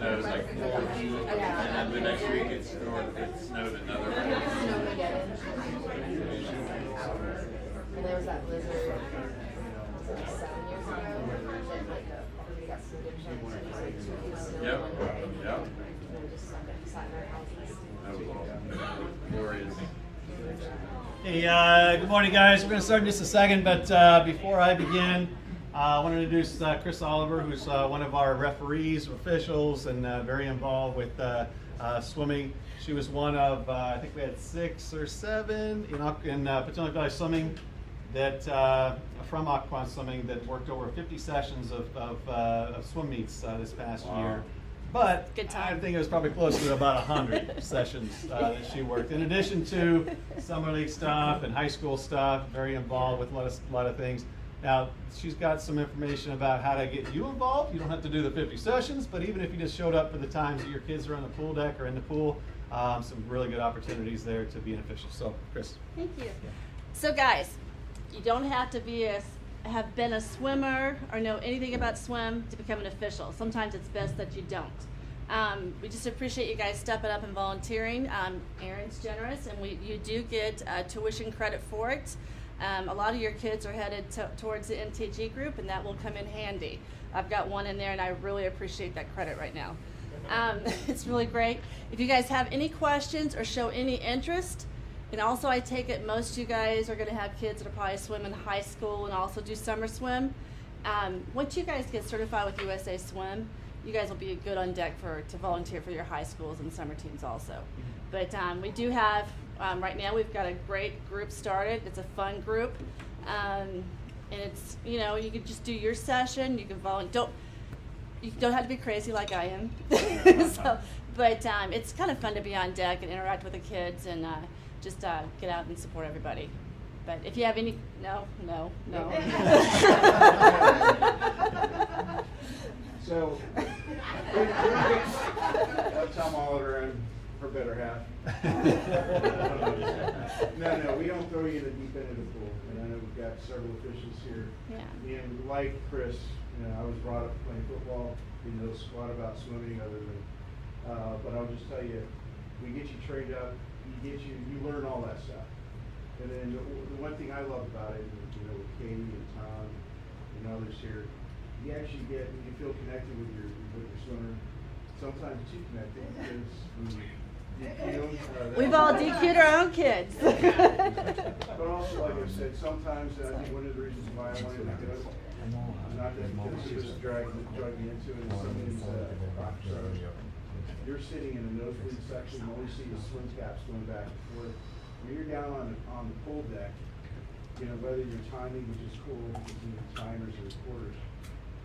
snows like 4 feet, and then the next week it snowed another 4 feet. And there was that blizzard, was it 7 years ago? That like we got some good chance. It was like 2 feet of snow. Yep. One day. Yep. And then just sat in our houses. That was glorious. Hey, good morning, guys. We're going to start in just a second, but before I begin, I want to introduce Chris Oliver, who's one of our referees, officials, and very involved with swimming. She was one of, I think we had 6 or 7 in Potomac Valley Swimming that from Occoquan Swimming that worked over 50 sessions of swim meets this past year. But I think it was probably close to about 100 sessions that she worked. In addition to summer league stuff and high school stuff, very involved with a lot of things. Now, she's got some information about how to get you involved. You don't have to do the 50 sessions, but even if you just showed up for the times that your kids are on the pool deck or in the pool, some really good opportunities there to be an official. So, Chris. Thank you. So, guys, you don't have to have been a swimmer or know anything about swim to become an official. Sometimes it's best that you don't. We just appreciate you guys stepping up and volunteering. Erin's generous, and you do get tuition credit for it. A lot of your kids are headed towards the MTG group, and that will come in handy. I've got one in there, and I really appreciate that credit right now. It's really great. If you guys have any questions or show any interest, and also I take it most of you guys are going to have kids that are probably swim in high school and also do summer swim. Once you guys get certified with USA Swim, you guys will be good on deck to volunteer for your high schools and summer teams also. But we do have, right now we've got a great group started. It's a fun group. And it's, you can just do your session. You can you don't have to be crazy like I am. But it's kind of fun to be on deck and interact with the kids and just get out and support everybody. But if you have any, no. So, Tom Oliver, I'm her better half. No, we don't throw you in the deep end of the pool. And I know we've got several officials here. Yeah. And like Chris, I was brought up playing football. We know a lot about swimming other than, but I'll just tell you, we get you trained up, you learn all that stuff. And then the one thing I love about it, with Katie and Tom and others here, you actually you feel connected with your swimmer. Sometimes too connected because we've all DQ'd our own kids. But also, like I said, sometimes I think one of the reasons why I wanted to do it, not that because it was drag me into it, is some of these you're sitting in a nosebleed section, you only see the swim caps going back and forth. When you're down on the pool deck, whether you're timing, which is cool, because you have timers or quarters,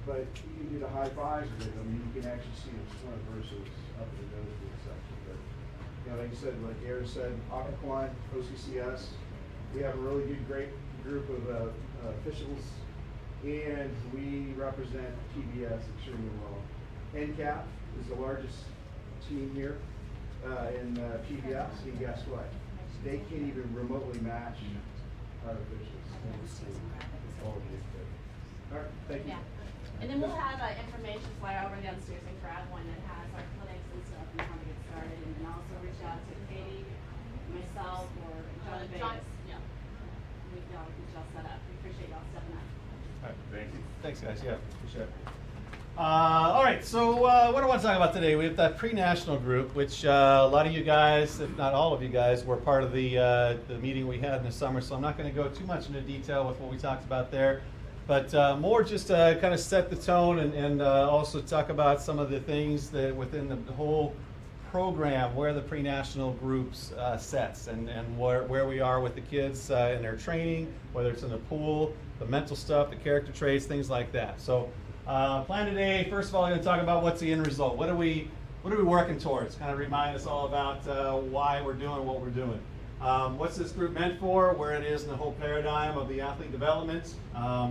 but you can do the high fives with them, you can actually see them swim versus up in the nosebleed section. But like you said, like Erin said, Occoquan, OCCS, we have a really great group of officials, and we represent PBS extremely well. NCAP is the largest team here in PBS, and guess what? They can't even remotely match our officials. All right, thank you. Yeah. And then we'll have information fly over downstairs and grab one that has our clinics and stuff and how to get started, and then also reach out to Katie, myself, or John Vegas. Yeah. We can all get y'all set up. We appreciate y'all stepping up. All right, thank you. Thanks, guys. Yeah, appreciate it. All right, so what do I want to talk about today? We have that pre-national group, which a lot of you guys, if not all of you guys, were part of the meeting we had in the summer, so I'm not going to go too much into detail with what we talked about there, but more just to kind of set the tone and also talk about some of the things that within the whole program, where the pre-national groups sets and where we are with the kids in their training, whether it's in the pool, the mental stuff, the character traits, things like that. So plan today, first of all, I'm going to talk about what's the end result. What are we working towards? Kind of remind us all about why we're doing what we're doing. What's this group meant for, where it is in the whole paradigm of the athlete development,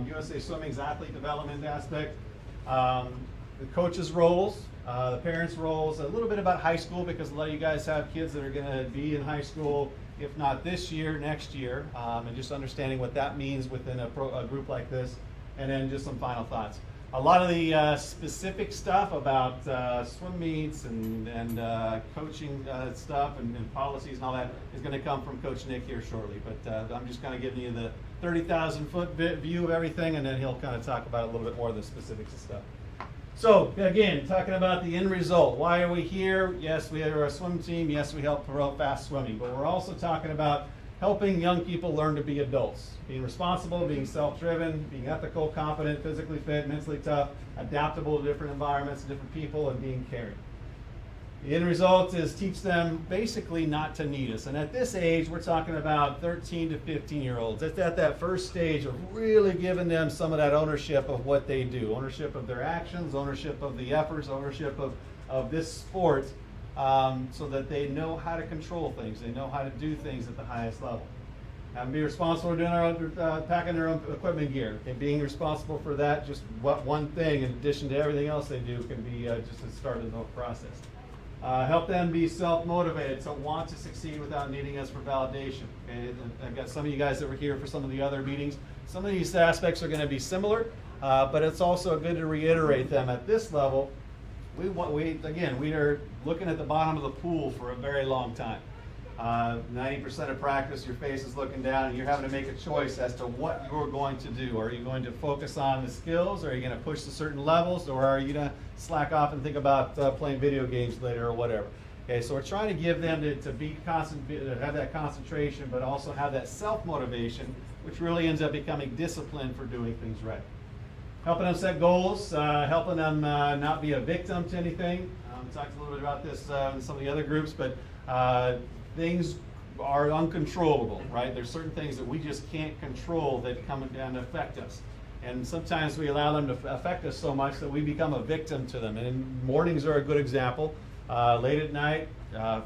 USA Swimming's athlete development aspect, the coaches' roles, the parents' roles, a little bit about high school, because a lot of you guys have kids that are going to be in high school, if not this year, next year, and just understanding what that means within a group like this, and then just some final thoughts. A lot of the specific stuff about swim meets and coaching stuff and policies and all that is going to come from Coach Nick here shortly. But I'm just kind of giving you the 30,000-foot view of everything, and then he'll kind of talk about a little bit more of the specifics of stuff. So again, talking about the end result. Why are we here? Yes, we are a swim team. Yes, we help promote fast swimming. But we're also talking about helping young people learn to be adults. Being responsible, being self-driven, being ethical, confident, physically fit, mentally tough, adaptable to different environments, different people, and being caring. The end result is teach them basically not to need us. And at this age, we're talking about 13 to 15-year-olds. It's at that first stage of really giving them some of that ownership of what they do, ownership of their actions, ownership of the efforts, ownership of this sport, so that they know how to control things. They know how to do things at the highest level. And be responsible for doing their own, packing their own equipment gear. And being responsible for that, just one thing in addition to everything else they do, can be just a start of the whole process. Help them be self-motivated, to want to succeed without needing us for validation. Okay? I've got some of you guys that were here for some of the other meetings. Some of these aspects are going to be similar, but it's also good to reiterate them at this level. We are looking at the bottom of the pool for a very long time. 90% of practice, your face is looking down, and you're having to make a choice as to what you're going to do. Are you going to focus on the skills? Are you going to push to certain levels? Or are you going to slack off and think about playing video games later or whatever? Okay, so we're trying to give them to have that concentration, but also have that self-motivation, which really ends up becoming discipline for doing things right. Helping them set goals, helping them not be a victim to anything. We talked a little bit about this in some of the other groups, but things are uncontrollable, right? There's certain things that we just can't control that come and affect us. And sometimes we allow them to affect us so much that we become a victim to them. And mornings are a good example. Late at night,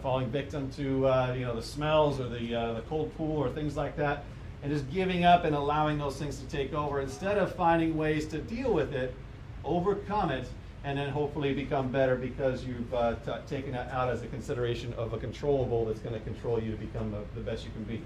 falling victim to the smells or the cold pool or things like that, and just giving up and allowing those things to take over instead of finding ways to deal with it, overcome it, and then hopefully become better because you've taken that out as a consideration of a controllable that's going to control you to become the best you can be.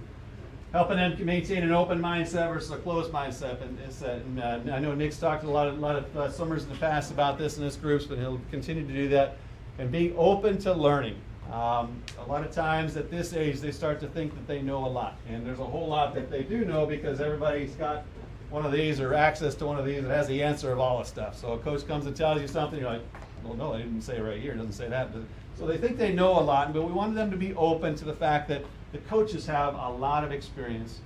Helping them maintain an open mindset versus a closed mindset. And I know Nick's talked to a lot of swimmers in the past about this in his groups, but he'll continue to do that. And being open to learning. A lot of times at this age, they start to think that they know a lot. And there's a whole lot that they do know because everybody's got one of these or access to one of these that has the answer of all the stuff. So a coach comes and tells you something, you're like, well, no, I didn't say it right here. It doesn't say that. So they think they know a lot, but we wanted them to be open to the fact that the coaches have a lot of experience,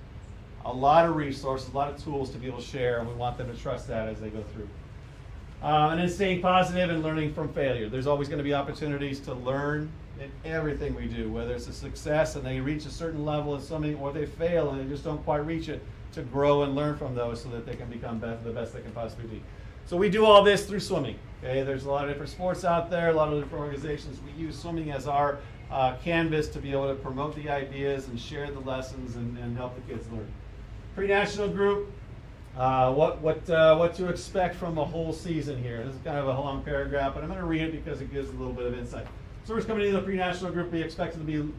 a lot of resources, a lot of tools to be able to share, and we want them to trust that as they go through. And then staying positive and learning from failure. There's always going to be opportunities to learn in everything we do, whether it's a success and they reach a certain level in something, or they fail and they just don't quite reach it, to grow and learn from those so that they can become the best they can possibly be. So we do all this through swimming. Okay, there's a lot of different sports out there, a lot of different organizations. We use swimming as our canvas to be able to promote the ideas and share the lessons and help the kids learn. Pre-national group, what to expect from a whole season here. This is kind of a long paragraph, but I'm going to read it because it gives a little bit of insight. Swimmers coming into the pre-national group be expected to be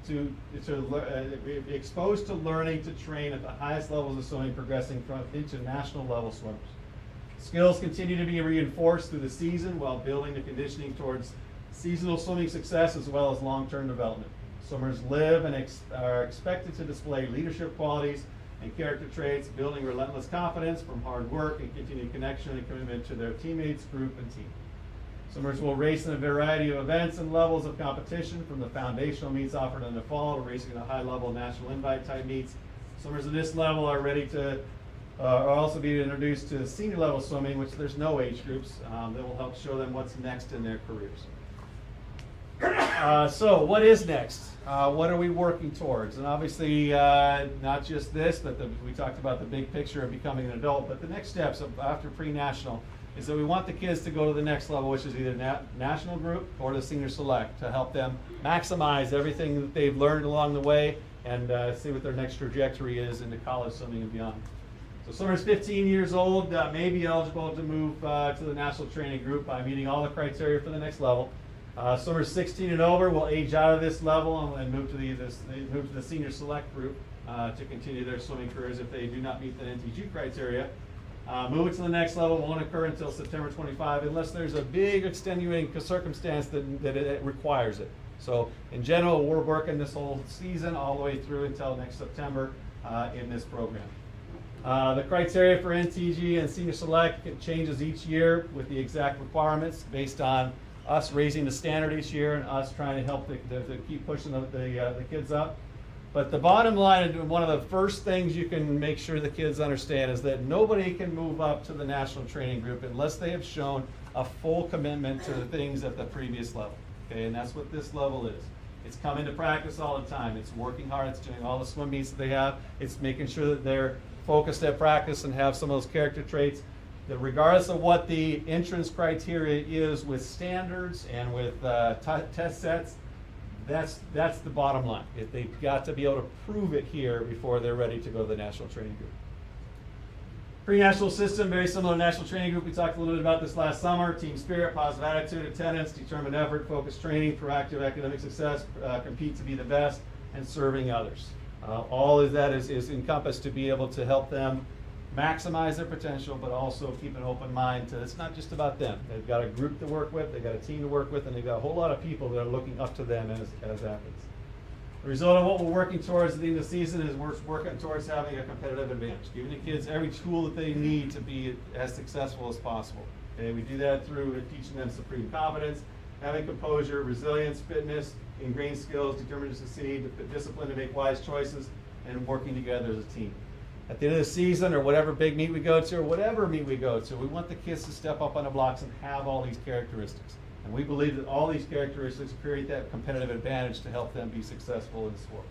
exposed to learning to train at the highest levels of swimming, progressing into national level swimmers. Skills continue to be reinforced through the season while building the conditioning towards seasonal swimming success as well as long-term development. Swimmers live and are expected to display leadership qualities and character traits, building relentless confidence from hard work and continued connection and commitment to their teammates, group, and team. Swimmers will race in a variety of events and levels of competition, from the foundational meets offered in the fall to racing at a high-level national invite type meets. Swimmers at this level are ready to also be introduced to senior level swimming, which there's no age groups. That will help show them what's next in their careers. So what is next? What are we working towards? And obviously not just this, but we talked about the big picture of becoming an adult, but the next steps after pre-national is that we want the kids to go to the next level, which is either national group or the senior select, to help them maximize everything that they've learned along the way and see what their next trajectory is into college swimming and beyond. So swimmers 15 years old may be eligible to move to the national training group by meeting all the criteria for the next level. Swimmers 16 and over will age out of this level and move to the senior select group to continue their swimming careers if they do not meet the NTG criteria. Moving to the next level won't occur until September 25 unless there's a big extenuating circumstance that it requires it. So in general, we're working this whole season all the way through until next September in this program. The criteria for NTG and Senior Select, it changes each year with the exact requirements based on us raising the standard each year and us trying to help to keep pushing the kids up. But the bottom line, and one of the first things you can make sure the kids understand, is that nobody can move up to the national training group unless they have shown a full commitment to the things at the previous level. Okay, and that's what this level is. It's coming to practice all the time. It's working hard. It's doing all the swim meets that they have. It's making sure that they're focused at practice and have some of those character traits. That regardless of what the entrance criteria is with standards and with test sets, that's the bottom line. They've got to be able to prove it here before they're ready to go to the national training group. Pre-national system, very similar to national training group. We talked a little bit about this last summer. Team spirit, positive attitude, attendance, determined effort, focused training, proactive academic success, compete to be the best, and serving others. All of that is encompassed to be able to help them maximize their potential, but also keep an open mind to it's not just about them. They've got a group to work with, they've got a team to work with, and they've got a whole lot of people that are looking up to them as athletes. The result of what we're working towards at the end of the season is we're working towards having a competitive advantage, giving the kids every tool that they need to be as successful as possible. Okay, we do that through teaching them supreme confidence, having composure, resilience, fitness, ingrained skills, determined to succeed, discipline to make wise choices, and working together as a team. At the end of the season, or whatever big meet we go to, or whatever meet we go to, we want the kids to step up on the blocks and have all these characteristics. And we believe that all these characteristics create that competitive advantage to help them be successful in sport.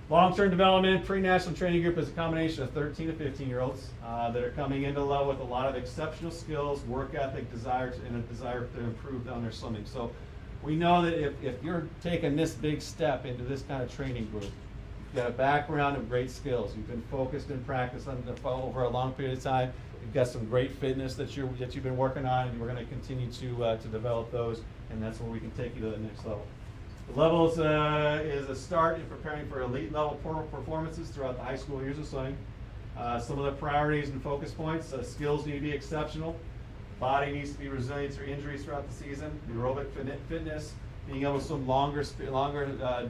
Long-term development, pre-national training group is a combination of 13 to 15-year-olds that are coming into level with a lot of exceptional skills, work ethic, and a desire to improve on their swimming. So we know that if you're taking this big step into this kind of training group, you've got a background of great skills. You've been focused in practice over a long period of time. You've got some great fitness that you've been working on, and we're going to continue to develop those, and that's where we can take you to the next level. The levels is a start in preparing for elite level performances throughout the high school years of swimming. Some of the priorities and focus points: skills need to be exceptional, body needs to be resilient through injuries throughout the season, aerobic fitness, being able to swim longer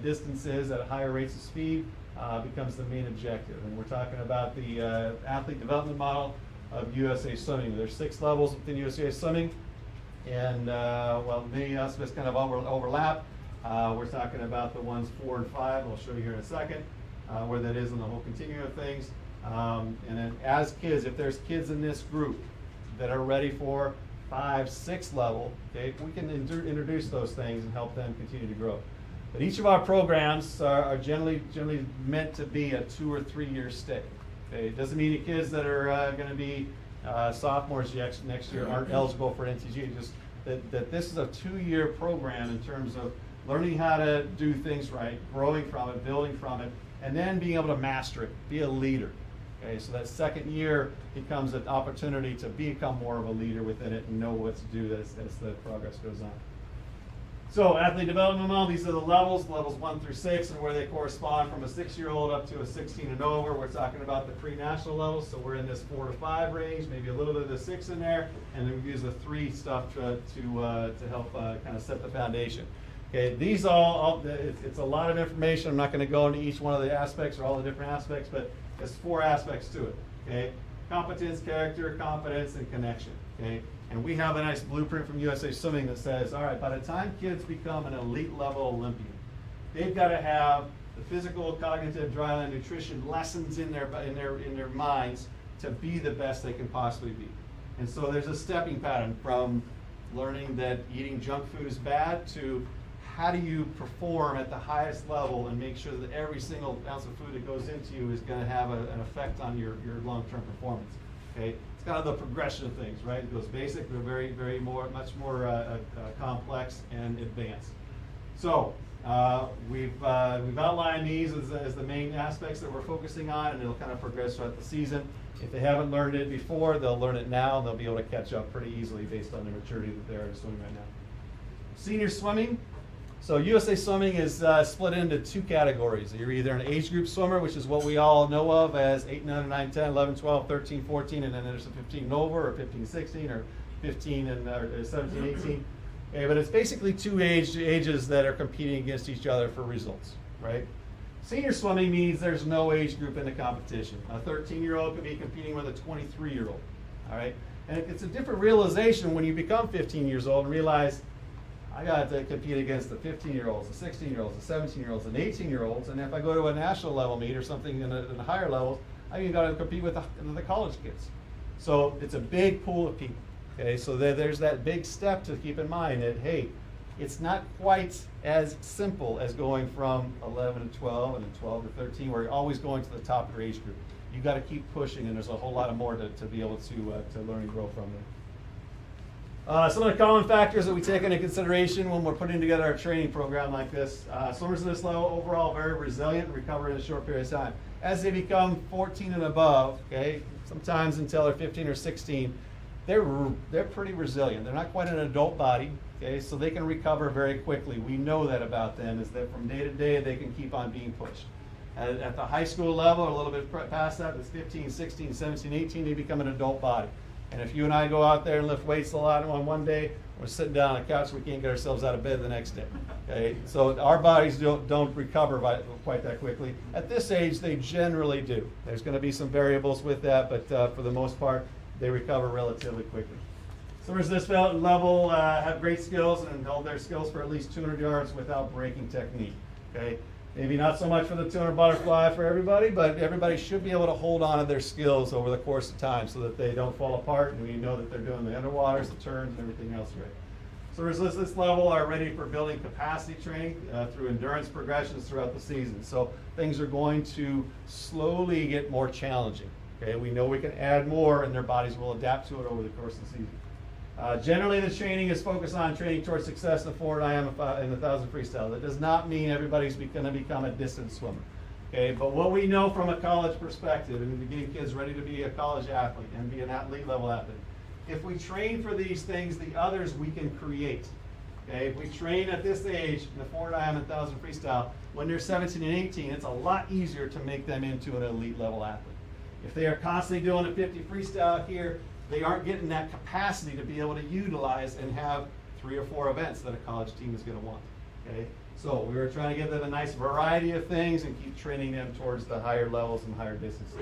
distances at higher rates of speed becomes the main objective. And we're talking about the athlete development model of USA Swimming. There's 6 levels within USA Swimming, and many aspects kind of overlap. We're talking about the ones 4 and 5. I'll show you here in a second where that is in the whole continuum of things. And then as kids, if there's kids in this group that are ready for 5, 6 level, okay, we can introduce those things and help them continue to grow. But each of our programs are generally meant to be a 2 or 3 year stay. Okay, it doesn't mean the kids that are going to be sophomores next year aren't eligible for NTG. Just that this is a 2-year program in terms of learning how to do things right, growing from it, building from it, and then being able to master it, be a leader. Okay, so that second year becomes an opportunity to become more of a leader within it and know what to do as the progress goes on. So athlete development model, these are the levels 1 through 6, and where they correspond from a 6-year-old up to a 16 and over. We're talking about the pre-national levels, so we're in this 4 to 5 range, maybe a little bit of the 6 in there, and then we use the 3 stuff to help kind of set the foundation. Okay, these it's a lot of information. I'm not going to go into each one of the aspects or all the different aspects, but there's 4 aspects to it. Okay, competence, character, confidence, and connection. Okay, and we have a nice blueprint from USA Swimming that says, all right, by the time kids become an elite level Olympian, they've got to have the physical, cognitive, dryland nutrition lessons in their minds to be the best they can possibly be. And so there's a stepping pattern from learning that eating junk food is bad to how do you perform at the highest level and make sure that every single ounce of food that goes into you is going to have an effect on your long-term performance. Okay, it's kind of the progression of things, right? It goes basic, but much more complex and advanced. So we've outlined these as the main aspects that we're focusing on, and it'll kind of progress throughout the season. If they haven't learned it before, they'll learn it now, and they'll be able to catch up pretty easily based on the maturity that they're doing right now. Senior swimming. So USA Swimming is split into two categories. You're either an age group swimmer, which is what we all know of as 8, 9, 9, 10, 11, 12, 13, 14, and then there's a 15 and over, or 15, 16, or 15 and 17, 18. Okay, but it's basically two ages that are competing against each other for results, right? Senior swimming means there's no age group in the competition. A 13-year-old could be competing with a 23-year-old, all right? And it's a different realization when you become 15 years old and realize, I got to compete against the 15-year-olds, the 16-year-olds, the 17-year-olds, and 18-year-olds, and if I go to a national level meet or something in the higher levels, I even got to compete with the college kids. So it's a big pool of people, okay? So there's that big step to keep in mind that, hey, it's not quite as simple as going from 11 to 12 and then 12 to 13, where you're always going to the top of your age group. You got to keep pushing, and there's a whole lot of more to be able to learn and grow from there. Some of the common factors that we take into consideration when we're putting together a training program like this. Swimmers at this level overall very resilient and recover in a short period of time. As they become 14 and above, okay, sometimes until they're 15 or 16, they're pretty resilient. They're not quite an adult body, okay, so they can recover very quickly. We know that about them, is that from day to day they can keep on being pushed. At the high school level, a little bit past that, it's 15, 16, 17, 18, they become an adult body. And if you and I go out there and lift weights a lot on one day, we're sitting down on the couch, we can't get ourselves out of bed the next day. Okay? So our bodies don't recover quite that quickly. At this age, they generally do. There's going to be some variables with that, but for the most part, they recover relatively quickly. Swimmers at this level have great skills and hold their skills for at least 200 yards without breaking technique. Okay? Maybe not so much for the 200 butterfly for everybody, but everybody should be able to hold on to their skills over the course of time so that they don't fall apart and we know that they're doing the underwaters, the turns, and everything else right. Swimmers at this level are ready for building capacity training through endurance progressions throughout the season. So things are going to slowly get more challenging. Okay, we know we can add more and their bodies will adapt to it over the course of the season. Generally, the training is focused on training towards success in the 4 IM and the 1,000 freestyle. That does not mean everybody's going to become a distance swimmer. Okay, but what we know from a college perspective, and getting kids ready to be a college athlete and be an athlete level athlete, if we train for these things, the others we can create. Okay, if we train at this age in the 4 IM and 1,000 freestyle, when they're 17 and 18, it's a lot easier to make them into an elite level athlete. If they are constantly doing a 50 freestyle here, they aren't getting that capacity to be able to utilize and have 3 or 4 events that a college team is going to want. Okay, so we were trying to give them a nice variety of things and keep training them towards the higher levels and higher distances.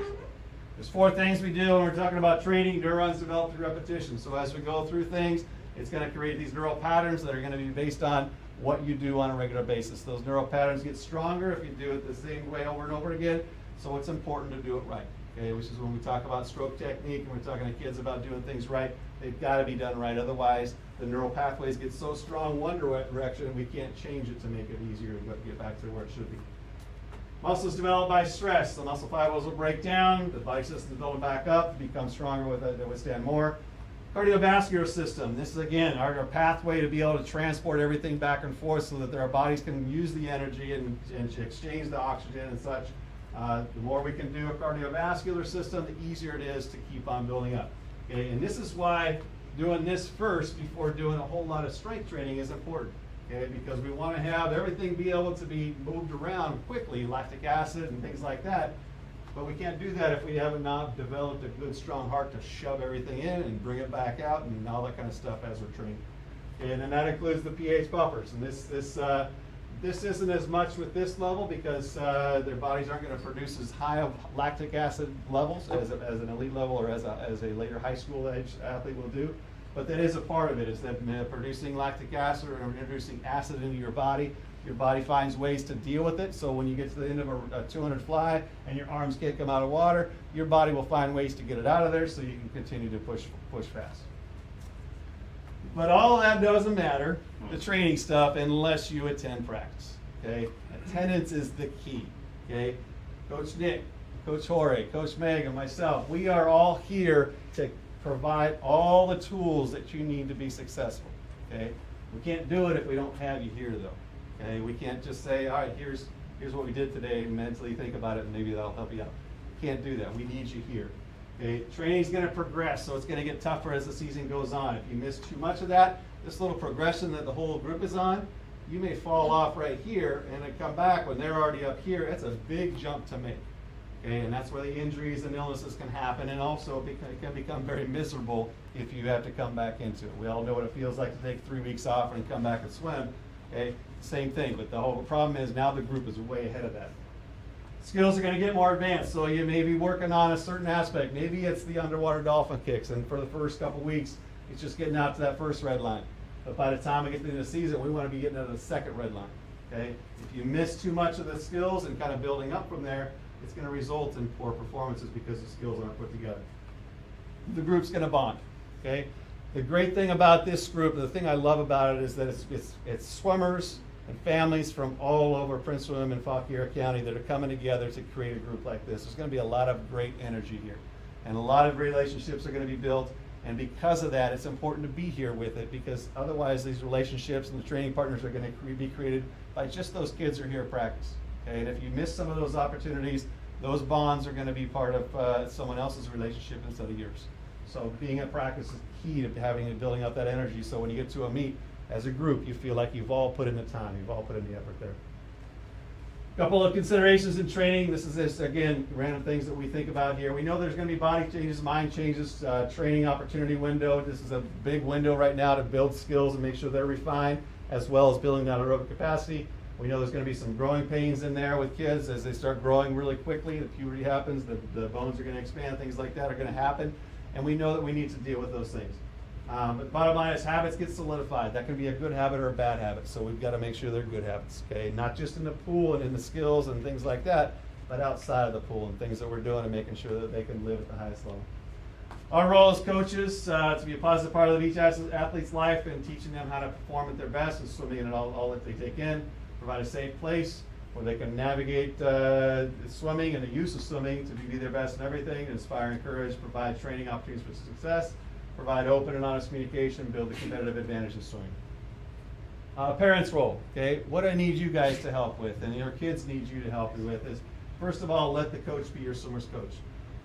There's 4 things we do when we're talking about training. Neurons develop through repetition. So as we go through things, it's going to create these neural patterns that are going to be based on what you do on a regular basis. Those neural patterns get stronger if you do it the same way over and over again. So it's important to do it right. Okay, which is when we talk about stroke technique and we're talking to kids about doing things right, they've got to be done right. Otherwise, the neural pathways get so strong one direction, we can't change it to make it easier to get back to where it should be. Muscles develop by stress. The muscle fibers will break down, the body system build back up, become stronger with it, they withstand more. Cardiovascular system. This is, again, our pathway to be able to transport everything back and forth so that our bodies can use the energy and exchange the oxygen and such. The more we can do a cardiovascular system, the easier it is to keep on building up. Okay, and this is why doing this first before doing a whole lot of strength training is important. Okay, because we want to have everything be able to be moved around quickly, lactic acid and things like that. But we can't do that if we haven't not developed a good, strong heart to shove everything in and bring it back out and all that kind of stuff as we're training. Okay, and then that includes the pH buffers. And this isn't as much with this level because their bodies aren't going to produce as high of lactic acid levels as an elite level or as a later high school age athlete will do. But that is a part of it, is that producing lactic acid or introducing acid into your body finds ways to deal with it. So when you get to the end of a 200 fly and your arms can't come out of water, your body will find ways to get it out of there so you can continue to push fast. But all of that doesn't matter, the training stuff, unless you attend practice. Okay, attendance is the key. Okay, Coach Nick, Coach Jorge, Coach Meg, and myself, we are all here to provide all the tools that you need to be successful. Okay, we can't do it if we don't have you here, though. Okay, we can't just say, all right, here's what we did today. Mentally think about it, and maybe that'll help you out. Can't do that. We need you here. Okay, training's going to progress, so it's going to get tougher as the season goes on. If you miss too much of that, this little progression that the whole group is on, you may fall off right here and then come back when they're already up here. It's a big jump to make. Okay, and that's where the injuries and illnesses can happen, and also it can become very miserable if you have to come back into it. We all know what it feels like to take 3 weeks off and come back and swim. Okay, same thing, but the whole problem is now the group is way ahead of that. Skills are going to get more advanced, so you may be working on a certain aspect. Maybe it's the underwater dolphin kicks, and for the first couple weeks, it's just getting out to that first red line. But by the time we get into the season, we want to be getting to the second red line. Okay, if you miss too much of the skills and kind of building up from there, it's going to result in poor performances because the skills aren't put together. The group's going to bond. Okay, the great thing about this group, the thing I love about it, is that it's swimmers and families from all over Prince William and Fauquier County that are coming together to create a group like this. There's going to be a lot of great energy here, and a lot of relationships are going to be built. And because of that, it's important to be here with it, because otherwise these relationships and the training partners are going to be created by just those kids who are here at practice. Okay? And if you miss some of those opportunities, those bonds are going to be part of someone else's relationship instead of yours. So being at practice is key to having and building up that energy, so when you get to a meet as a group, you feel like you've all put in the time, you've all put in the effort there. Couple of considerations in training. This is again, random things that we think about here. We know there's going to be body changes, mind changes, training opportunity window. This is a big window right now to build skills and make sure they're refined, as well as building that aerobic capacity. We know there's going to be some growing pains in there with kids as they start growing really quickly. The puberty happens, the bones are going to expand, things like that are going to happen. And we know that we need to deal with those things. But the bottom line is habits get solidified. That can be a good habit or a bad habit. So we've got to make sure they're good habits, okay? Not just in the pool and in the skills and things like that, but outside of the pool and things that we're doing and making sure that they can live at the highest level. Our role as coaches to be a positive part of each athlete's life and teaching them how to perform at their best and swimming in all that they take in, provide a safe place where they can navigate swimming and the use of swimming to be their best in everything, inspire, encourage, provide training opportunities for success, provide open and honest communication, build a competitive advantage in swimming. Parents' role, okay? What I need you guys to help with, and your kids need you to help you with, is first of all, let the coach be your swimmer's coach,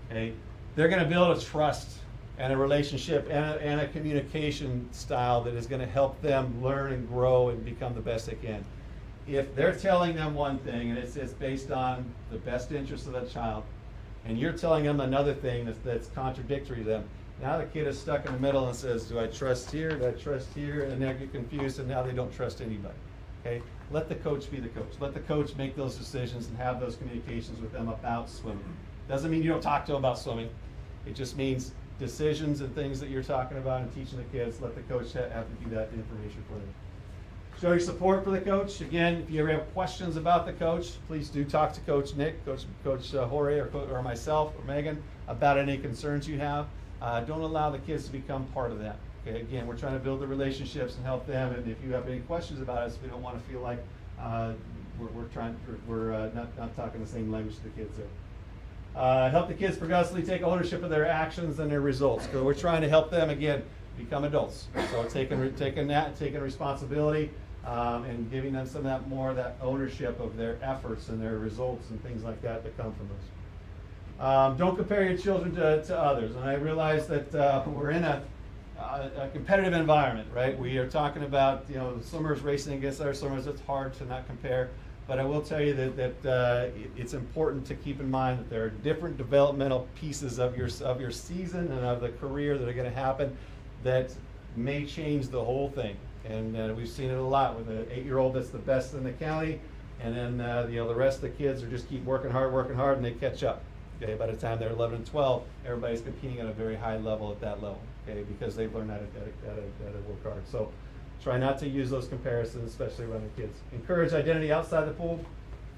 okay? They're going to build a trust and a relationship and a communication style that is going to help them learn and grow and become the best they can. If they're telling them one thing and it's based on the best interest of that child, and you're telling them another thing that's contradictory to them, now the kid is stuck in the middle and says, do I trust here, do I trust here? And they get confused, and now they don't trust anybody. Okay? Let the coach be the coach. Let the coach make those decisions and have those communications with them about swimming. Doesn't mean you don't talk to them about swimming. It just means decisions and things that you're talking about and teaching the kids, let the coach have to be that information for them. Show your support for the coach. Again, if you ever have questions about the coach, please do talk to Coach Nick, Coach Jorge, or myself, or Megan, about any concerns you have. Don't allow the kids to become part of that. Okay, again, we're trying to build the relationships and help them. And if you have any questions about us, we don't want to feel like we're not talking the same language to the kids there. Help the kids progressively take ownership of their actions and their results. So we're trying to help them again become adults. So taking responsibility and giving them some of that ownership of their efforts and their results and things like that come from those. Don't compare your children to others. And I realize that we're in a competitive environment, right? We are talking about swimmers racing against other swimmers. It's hard to not compare. But I will tell you that it's important to keep in mind that there are different developmental pieces of your season and of the career that are going to happen that may change the whole thing. And we've seen it a lot with an 8-year-old that's the best in the county, and then the rest of the kids are just keep working hard, and they catch up. Okay, by the time they're 11 and 12, everybody's competing at a very high level at that level. Okay, because they've learned how to work hard. So try not to use those comparisons, especially around the kids. Encourage identity outside the pool.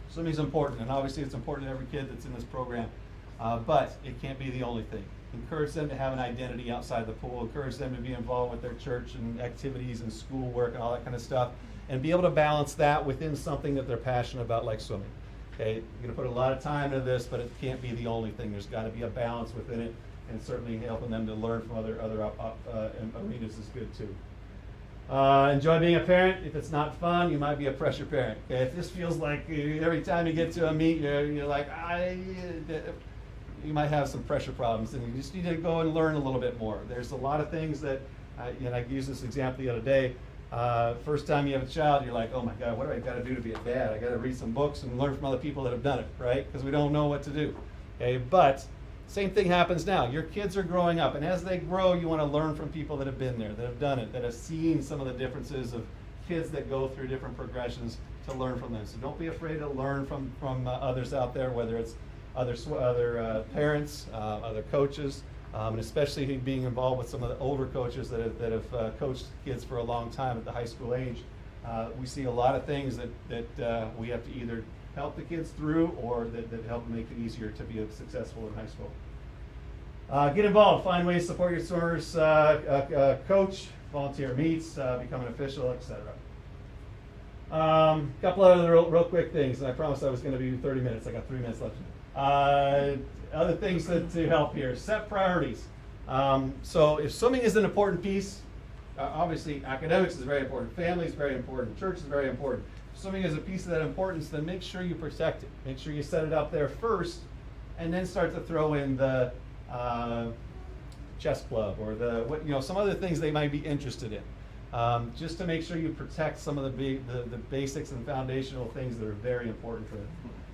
Swimming is important, and obviously it's important to every kid that's in this program. But it can't be the only thing. Encourage them to have an identity outside the pool. Encourage them to be involved with their church and activities and schoolwork and all that kind of stuff. And be able to balance that within something that they're passionate about, like swimming. Okay, you're going to put a lot of time into this, but it can't be the only thing. There's got to be a balance within it, and certainly helping them to learn from other arenas is good too. Enjoy being a parent. If it's not fun, you might be a pressure parent. Okay? If this feels like every time you get to a meet, you're like, you might have some pressure problems, and you just need to go and learn a little bit more. There's a lot of things that, I used this example the other day. First time you have a child, you're like, oh my God, what do I got to do to be a dad? I got to read some books and learn from other people that have done it, right? Because we don't know what to do. Okay, but same thing happens now. Your kids are growing up, and as they grow, you want to learn from people that have been there, that have done it, that have seen some of the differences of kids that go through different progressions, to learn from them. So don't be afraid to learn from others out there, whether it's other parents, other coaches, and especially being involved with some of the older coaches that have coached kids for a long time at the high school age. We see a lot of things that we have to either help the kids through or that help make it easier to be successful in high school. Get involved. Find ways to support your swimmers, coach, volunteer meets, become an official, etc. Couple other real quick things, and I promised I was going to be 30 minutes. I got 3 minutes left. Other things to help here. Set priorities. So if swimming is an important piece, obviously academics is very important, family is very important, church is very important. If swimming is a piece of that importance, then make sure you protect it. Make sure you set it up there first, and then start to throw in the chess club or some other things they might be interested in. Just to make sure you protect some of the basics and foundational things that are very important for them.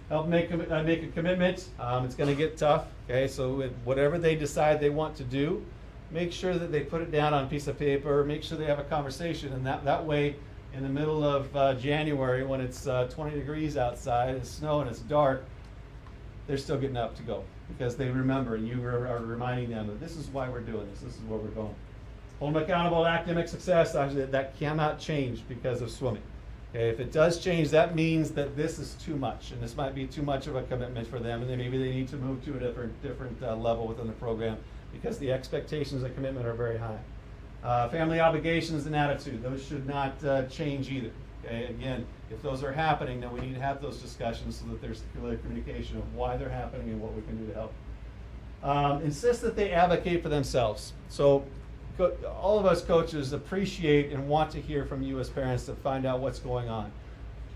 Help make a commitment. It's going to get tough. Okay, so whatever they decide they want to do, make sure that they put it down on a piece of paper. Make sure they have a conversation, and that way, in the middle of January, when it's 20 degrees outside, it's snow and it's dark, they're still getting up to go because they remember, and you are reminding them that this is why we're doing this. This is where we're going. Hold them accountable to academic success. Actually, that cannot change because of swimming. Okay, if it does change, that means that this is too much, and this might be too much of a commitment for them, and then maybe they need to move to a different level within the program because the expectations of commitment are very high. Family obligations and attitude, those should not change either. Okay, again, if those are happening, then we need to have those discussions so that there's clear communication of why they're happening and what we can do to help. Insist that they advocate for themselves. So all of us coaches appreciate and want to hear from you as parents to find out what's going on.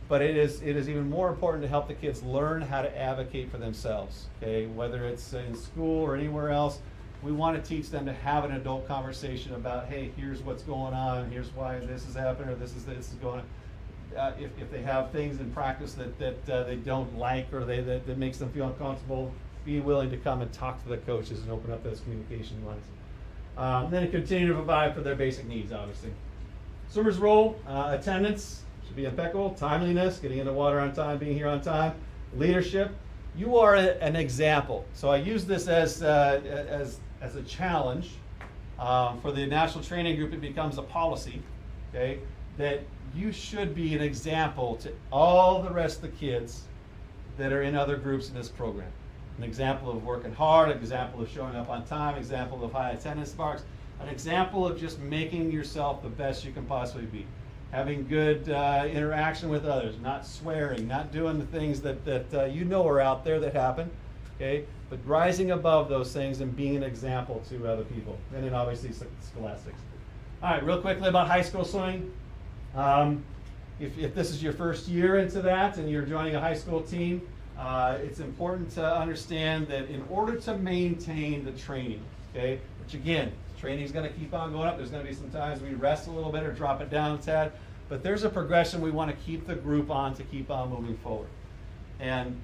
But it is even more important to help the kids learn how to advocate for themselves. Okay, whether it's in school or anywhere else, we want to teach them to have an adult conversation about, hey, here's what's going on, here's why this is happening, or this is going on. If they have things in practice that they don't like or that makes them feel uncomfortable, be willing to come and talk to the coaches and open up those communication lines. Then continue to provide for their basic needs, obviously. Swimmers' role, attendance should be impeccable, timeliness, getting in the water on time, being here on time, leadership. You are an example. So I use this as a challenge for the national training group. It becomes a policy, okay, that you should be an example to all the rest of the kids that are in other groups in this program. An example of working hard, an example of showing up on time, an example of high attendance marks, an example of just making yourself the best you can possibly be. Having good interaction with others, not swearing, not doing the things that you know are out there that happen, okay? But rising above those things and being an example to other people. And then obviously scholastics. All right, real quickly about high school swimming. If this is your first year into that and you're joining a high school team, it's important to understand that in order to maintain the training, okay, which again, training is going to keep on going up. There's going to be some times we rest a little bit or drop it down a tad, but there's a progression we want to keep the group on to keep on moving forward. And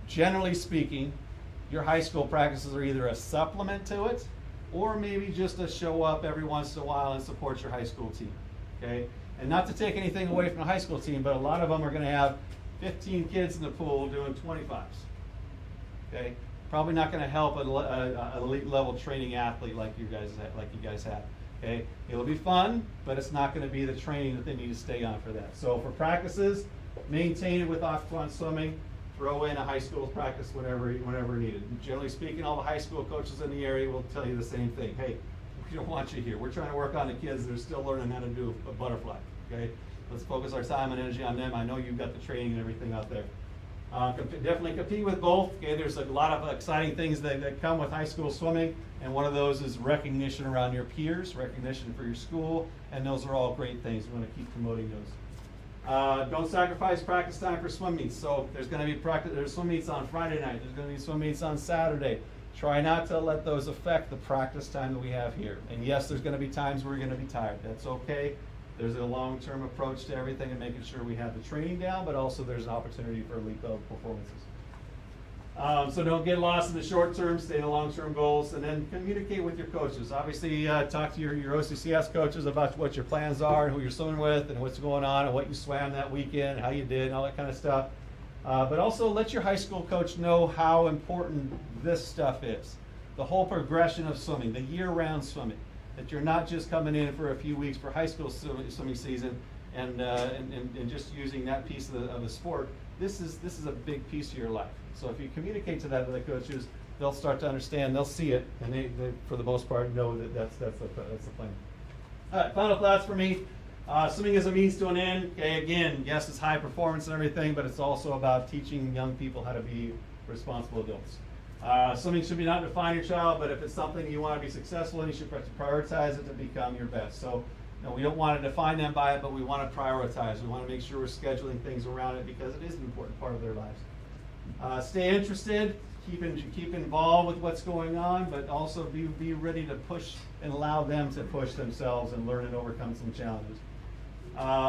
generally speaking, your high school practices are either a supplement to it or maybe just to show up every once in a while and support your high school team, okay? And not to take anything away from the high school team, but a lot of them are going to have 15 kids in the pool doing 25s, okay? Probably not going to help an elite level training athlete like you guys have, okay? It'll be fun, but it's not going to be the training that they need to stay on for that. So for practices, maintain it with aquatic swimming. Throw in a high school practice whenever needed. And generally speaking, all the high school coaches in the area will tell you the same thing. Hey, we don't want you here. We're trying to work on the kids that are still learning how to do a butterfly, okay? Let's focus our time and energy on them. I know you've got the training and everything out there. Definitely compete with both. Okay, there's a lot of exciting things that come with high school swimming, and one of those is recognition around your peers, recognition for your school, and those are all great things. We want to keep promoting those. Don't sacrifice practice time for swim meets. So there's going to be there's swim meets on Friday night. There's going to be swim meets on Saturday. Try not to let those affect the practice time that we have here. And yes, there's going to be times where you're going to be tired. That's okay. There's a long-term approach to everything and making sure we have the training down, but also there's an opportunity for elite level performances. So don't get lost in the short term, stay in the long-term goals, and then communicate with your coaches. Obviously, talk to your OCCS coaches about what your plans are and who you're swimming with and what's going on and what you swam that weekend, how you did, and all that kind of stuff. But also let your high school coach know how important this stuff is. The whole progression of swimming, the year-round swimming. That you're not just coming in for a few weeks for high school swimming season and just using that piece of the sport. This is a big piece of your life. So if you communicate to that to the coaches, they'll start to understand, they'll see it, and they for the most part know that that's the plan. All right, final thoughts for me. Swimming is a means to an end. Okay, again, yes, it's high performance and everything, but it's also about teaching young people how to be responsible adults. Swimming should be not define your child, but if it's something you want to be successful in, you should prioritize it to become your best. So, we don't want to define them by it, but we want to prioritize. We want to make sure we're scheduling things around it because it is an important part of their lives. Stay interested, keep involved with what's going on, but also be ready to push and allow them to push themselves and learn and overcome some challenges.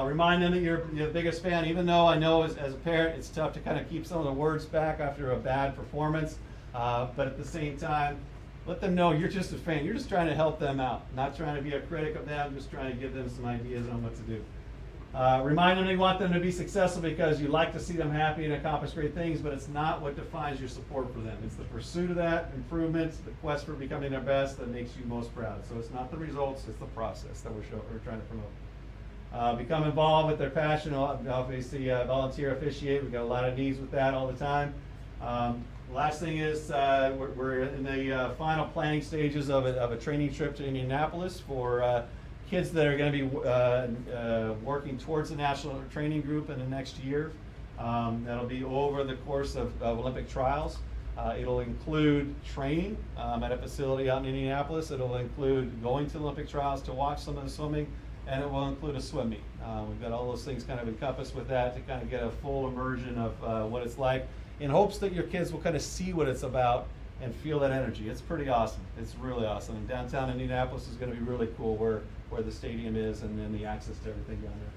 Remind them that you're the biggest fan, even though I know as a parent it's tough to kind of keep some of the words back after a bad performance. But at the same time, let them know you're just a fan. You're just trying to help them out, not trying to be a critic of them, just trying to give them some ideas on what to do. Remind them you want them to be successful because you like to see them happy and accomplish great things, but it's not what defines your support for them. It's the pursuit of that, improvements, the quest for becoming their best that makes you most proud. So it's not the results, it's the process that we're trying to promote. Become involved with their passion. Obviously, volunteer officiate. We've got a lot of needs with that all the time. Last thing is we're in the final planning stages of a training trip to Indianapolis for kids that are going to be working towards the national training group in the next year. That'll be over the course of Olympic trials. It'll include training at a facility out in Indianapolis. It'll include going to Olympic trials to watch some of the swimming, and it will include a swim meet. We've got all those things kind of encompassed with that to kind of get a full immersion of what it's like, in hopes that your kids will kind of see what it's about and feel that energy. It's pretty awesome. It's really awesome. And downtown Indianapolis is going to be really cool where the stadium is and then the access to everything down there.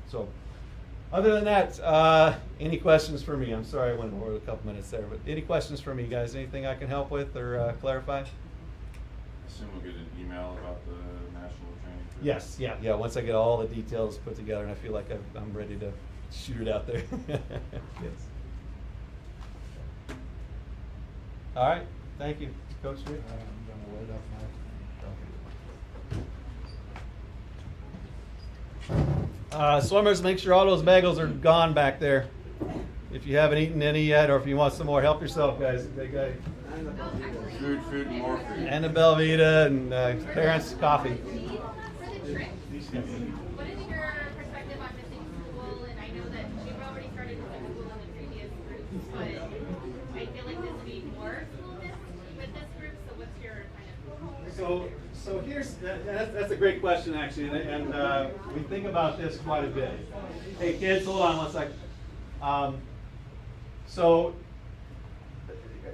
So other than that, any questions for me? I'm sorry I went over a couple minutes there, but any questions for me, guys? Anything I can help with or clarify? I assume we'll get an email about the national training trip. Yes, yeah. Once I get all the details put together and I feel like I'm ready to shoot it out there. Yes. All right, thank you, Coach Rick. I'm gonna load up Swimmers, make sure all those bagels are gone back there. If you haven't eaten any yet, or if you want some more, help yourself, guys. Big guy. Food, and more food. And a Belvita and parents' coffee. For the trip, what is your perspective on missing school? And I know that we've already started missing school in the previous groups, but I feel like this would be more school missed with this group. So what's your kind of? So here's that's a great question actually, and we think about this quite a bit. Hey kids, hold on one second. So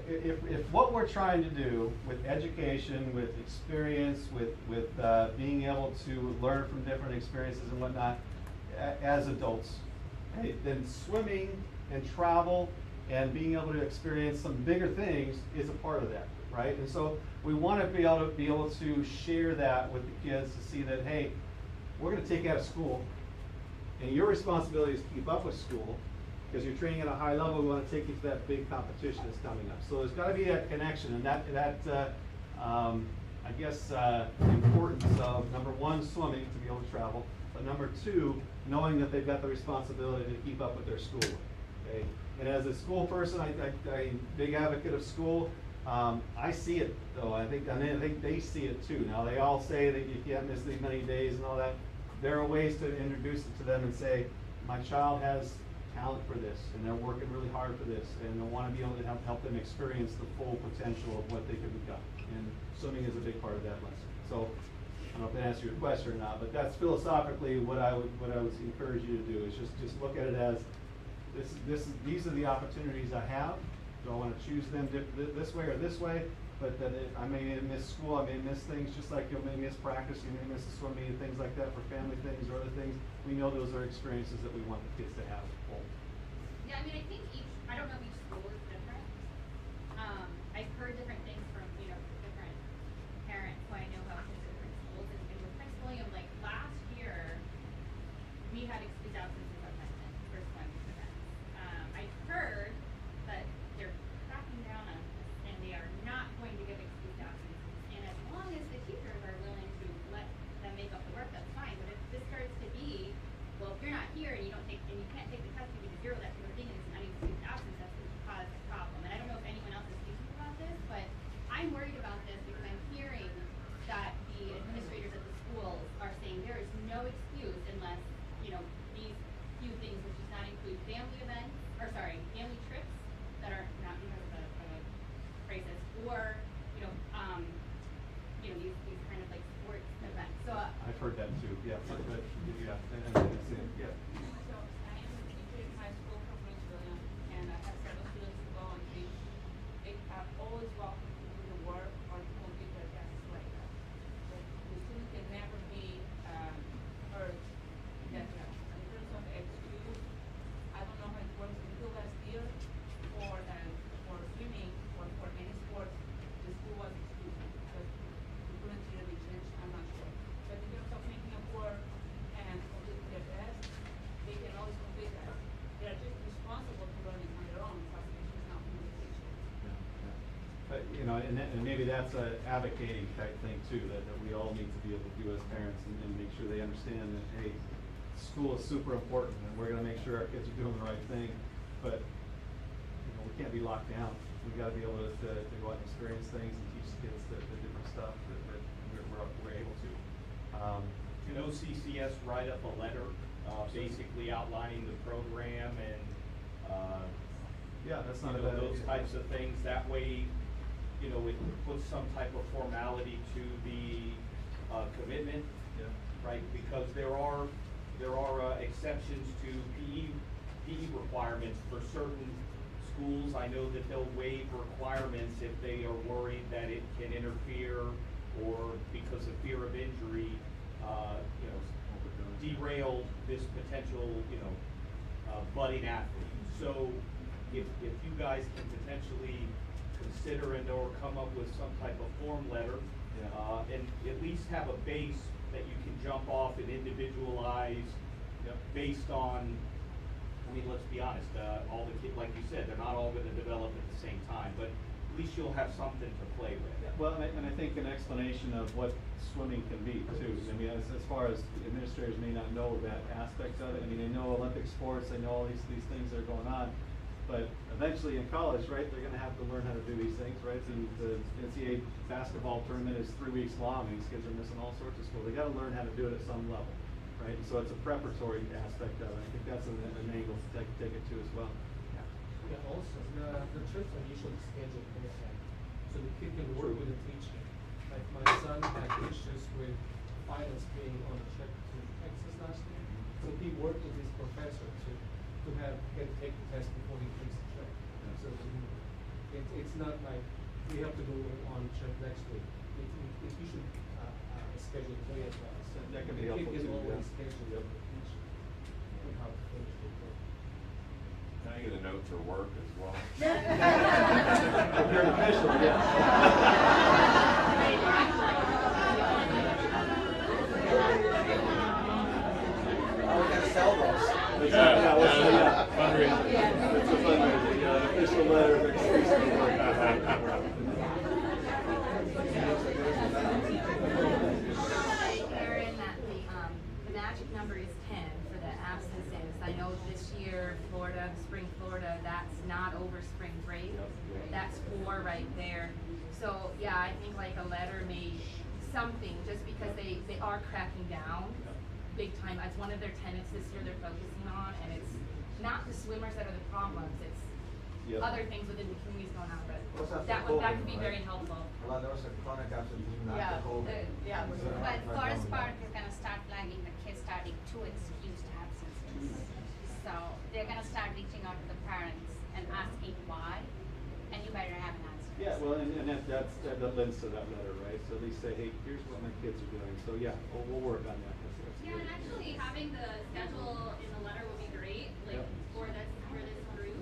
if what we're trying to do with education, with experience, with being able to learn from different experiences and whatnot as adults, okay, then swimming and travel and being able to experience some bigger things is a part of that, right? And so we want to be able to share that with the kids to see that, hey, we're going to take you out of school, and your responsibility is to keep up with school. Because you're training at a high level, we want to take you to that big competition that's coming up. So there's got to be that connection, and that I guess importance of number one, swimming to be able to travel, but number two, knowing that they've got the responsibility to keep up with their schoolwork. Okay, and as a school person, I'm a big advocate of school. I see it though. I think they see it too. Now they all say that you can't miss these many days and all that. There are ways to introduce it to them and say, my child has talent for this, and they're working really hard for this, and I want to be able to help them experience the full potential of what they could become. And swimming is a big part of that lesson. So I don't know if that answers your question or not, but that's philosophically what I would encourage you to do is just look at it as these are the opportunities I have. Do I want to choose them this way or this way? but then I may miss school, I may miss things, just like you may miss practice, you may miss a swim meet, things like that for family things or other things. We know those are experiences that we want the kids to have. Yeah, I mean, I think I don't know if each school is different. I've heard different things from, different parents who I know about kids at different schools. And with Prince William, like last year, we had excused absences attendance for swim events. I've heard that they're cracking down on this and they are not going to give excused absences. And as long as the teachers are willing to let them make up the work, that's fine. But if this starts to be, well, if you're not here and you can't take the test because you're that sort of thing and it's an unexcused absence, that's going to cause a problem. And I don't know if anyone else is thinking about this, but I'm worried about this because I'm hearing that the administrators at the schools are saying there is no excuse unless, these few things, which does not include family events, family trips that are not because of the crisis, or, these kind of like sports events. So I've heard that too, yeah, but yeah, and it's in, yeah. So I am a teacher in high school from Prince William, and I have several students who go and teach. They are always welcome to do the work or to complete their tests like that. The student can never be hurt in that sense. In terms of excuse, I don't know how it works. Until last year, for swimming or for any sports, the school was excused because we couldn't really change. I'm not sure. But in terms of making up work and completing their test, they can always complete that. They are just responsible for learning on their own. Substitution is not from the teacher. But, and maybe that's a advocating type thing too, that we all need to be able to do as parents and make sure they understand that, hey, school is super important and we're gonna make sure our kids are doing the right thing, but, we can't be locked down. We gotta be able to go out and experience things and teach the kids the different stuff that we're able to. Can OCCS write up a letter, basically outlining the program and, Yeah, that's not a bad those idea. types of things? That way, it puts some type of formality to the commitment, Yeah. right? Because there are exceptions to PE requirements for certain schools. I know that they'll waive requirements if they are worried that it can interfere or because of fear of injury, derail this potential, budding athlete. So if you guys can potentially consider or come up with some type of form letter, and at least have a base that you can jump off and individualize based on, let's be honest, all the kids, like you said, they're not all gonna develop at the same time, but at least you'll have something to play with. Well, and I think an explanation of what swimming can be too. As far as administrators may not know that aspect of it. They know Olympic sports, they know all these things that are going on. But eventually in college, right, they're gonna have to learn how to do these things, right? And the NCAA basketball tournament is 3 weeks long and these kids are missing all sorts of school. They gotta learn how to do it at some level, right? So it's a preparatory aspect of it. I think that's an angle to take it to as well. Yeah, also, the trips are usually scheduled ahead, so the kid can work with the teacher. Like my son had issues with finance being on a trip to Texas last year, so he worked with his professor to take the test before he takes the trip. So it's not like we have to go on trip next week. It's usually scheduled way advance. That can be The helpful kid too, can always yeah. schedule with the teacher on how to finish the trip. Can I get a note for work as well? If you're an official, yeah. We're gonna sell those. Fundraiser. It's a fundraiser, yeah, an official letter of excuse for work. Aaron, that the magic number is 10 for the absences. I know this year, spring Florida, that's not over spring break. That's 4 right there. So yeah, I think like a letter something, just because they are cracking down big time. It's one of their tenets this year they're focusing on, and it's not the swimmers that are the problems, it's other things within the communities going on, but that could be very helpful. Well, there was a chronic absence, not the COVID. But Forest Park is gonna start flagging the kids starting 2 excused absences. So they're gonna start reaching out to the parents and asking why, and you better have an answer. Yeah, well, and that lends to that letter, right? So at least say, hey, here's what my kids are doing. So yeah, we'll work on that. That's Yeah, and actually having the schedule in the letter would be great, like Yep. for this group.